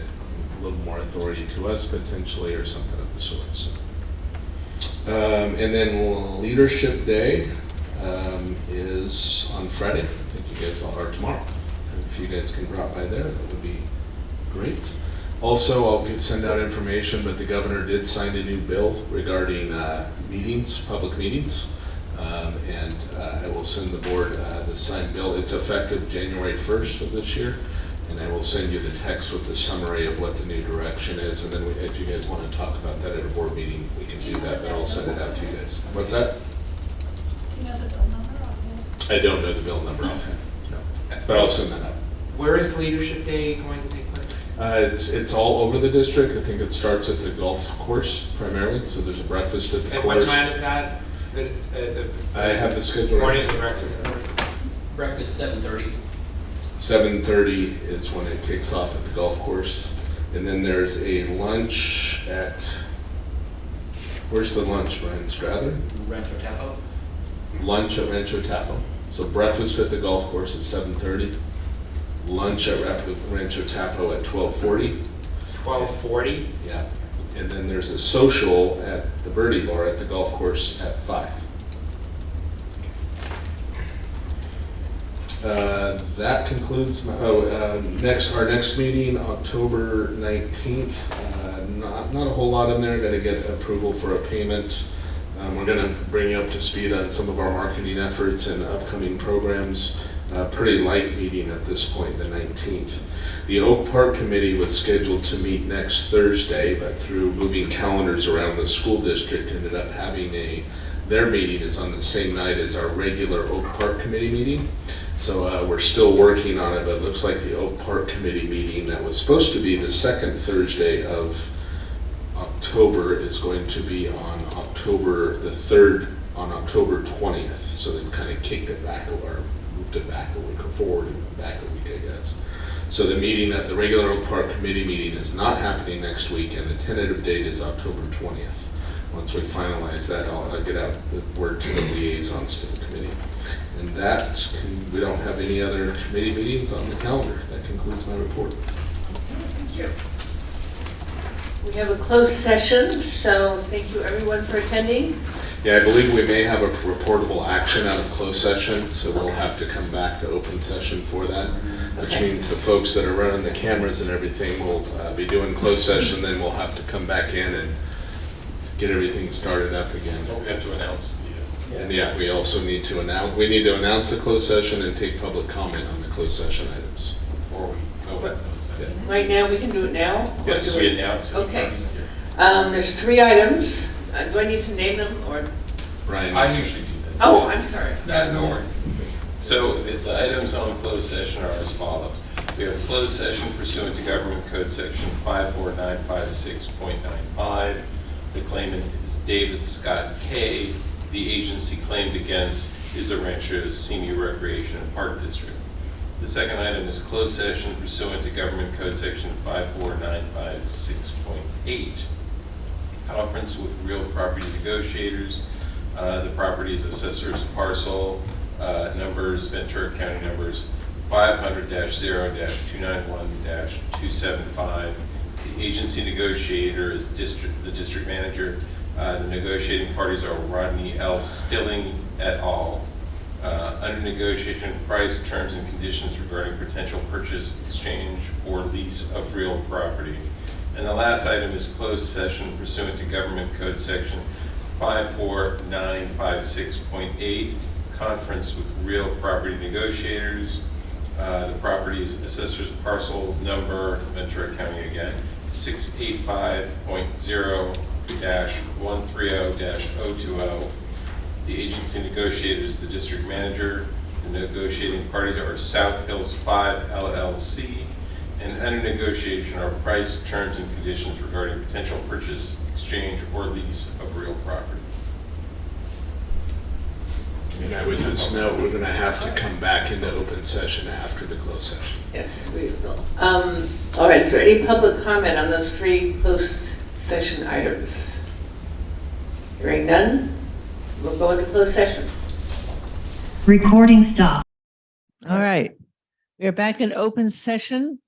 a little more authority to us potentially, or something of the sort. So. And then Leadership Day is on Friday. I think you guys all are tomorrow. If you guys can drop by there, that would be great. Also, I'll send out information, but the governor did sign a new bill regarding meetings, public meetings, and I will send the board the signed bill. It's effective January 1st of this year, and I will send you the text with the summary of what the new direction is, and then if you guys want to talk about that at a board meeting, we can do that, but I'll send it out to you guys. What's that? Do you know the bill number offhand? I don't know the bill number offhand, no, but I'll send that out. Where is Leadership Day going to take place? It's all over the district. I think it starts at the golf course primarily, so there's a breakfast at the And course. what time is that? I have the schedule. Morning to breakfast. Breakfast 7:30. 7:30 is when it kicks off at the golf course. And then there's a lunch at, where's the lunch, Brian? Strather? Rancho Tapo. Lunch at Rancho Tapo. So breakfast at the golf course at 7:30. Lunch at Rancho Tapo at 12:40. 12:40? Yeah. And then there's a social at the Birdie Bar at the golf course at 5. That concludes my, our next meeting, October 19th. Not a whole lot in there. Got to get approval for a payment. We're going to bring you up to speed on some of our marketing efforts and upcoming programs. Pretty light meeting at this point, the 19th. The Oak Park Committee was scheduled to meet next Thursday, but through moving calendars around, the school district ended up having their meeting is on the same night as our regular Oak Park Committee meeting. So we're still working on it, but it looks like the Oak Park Committee meeting that was supposed to be the second Thursday of October is going to be on October the 3rd, on October 20th. So they've kind of kicked it back, or moved it back a week, or forward and back a week, I guess. So the meeting, the regular Oak Park Committee meeting is not happening next week, and the tentative date is October 20th. Once we finalize that, I'll get out the word to the liaisons to the committee. And that, we don't have any other committee meetings on the calendar. That concludes my report. Thank you. We have a closed session, so thank you everyone for attending. Yeah, I believe we may have a reportable action out of closed session, so we'll have to come back to open session for that, which means the folks that are running the cameras and everything will be doing closed session, then we'll have to come back in and get everything started up again. We have to announce the... And yeah, we also need to announce the closed session and take public comment on the closed session items. go with those. Right now, we can do it now? Or Yes, do we it- announced. Okay. There's 3 items. Do I need to name them or? Ryan. I usually do that. Oh, I'm sorry. No worries. So the items on closed session are as follows. We have closed session pursuant to Government Code Section 54956.95. The claimant is David Scott K. The agency claimed against is the Rancho Senior Recreation and Park District. The second item is closed session pursuant to Government Code Section 54956.8. Conference with real property negotiators. The property's assessor's parcel numbers, Ventura County numbers 500-0-291-275. The agency negotiator is the district manager. The negotiating parties are Rodney L. Stilling et al. Under negotiation, price, terms, and conditions regarding potential purchase, exchange, or lease of real property. And the last item is closed session pursuant to Government Code Section 54956.8, conference with real property negotiators. The property's assessor's parcel number, Ventura County again, 685.0-130-020. The agency negotiator is the district manager. The negotiating parties are South Hills 5 LLC. And under negotiation are price, terms, and conditions regarding potential purchase, exchange, or lease of real property. And I would just note, we're going to have to come back into open session after the closed session. Yes, we will. All right, is there any public comment on those 3 closed session items? Hearing none, we'll go into closed session. Recording stop. All right, we are back in open session.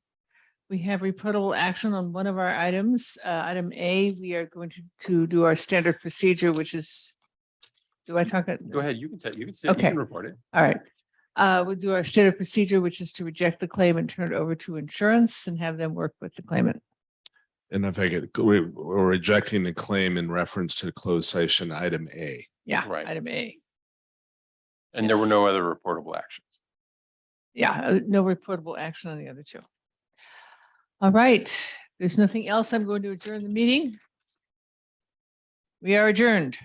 We have reportable action on one of our items. Item A, we are going to do our standard procedure, which is, do I talk? Go ahead, you can say, you Okay. can report it. All right. We'll do our standard procedure, which is to reject the claim and turn it over to insurance and have them work with the claimant. And if I could, we're rejecting the claim in reference to the closed session item A. Yeah, Right. item A. And there were no other reportable actions. Yeah, no reportable action on the other 2. All right, there's nothing else. I'm going to adjourn the meeting. We are adjourned.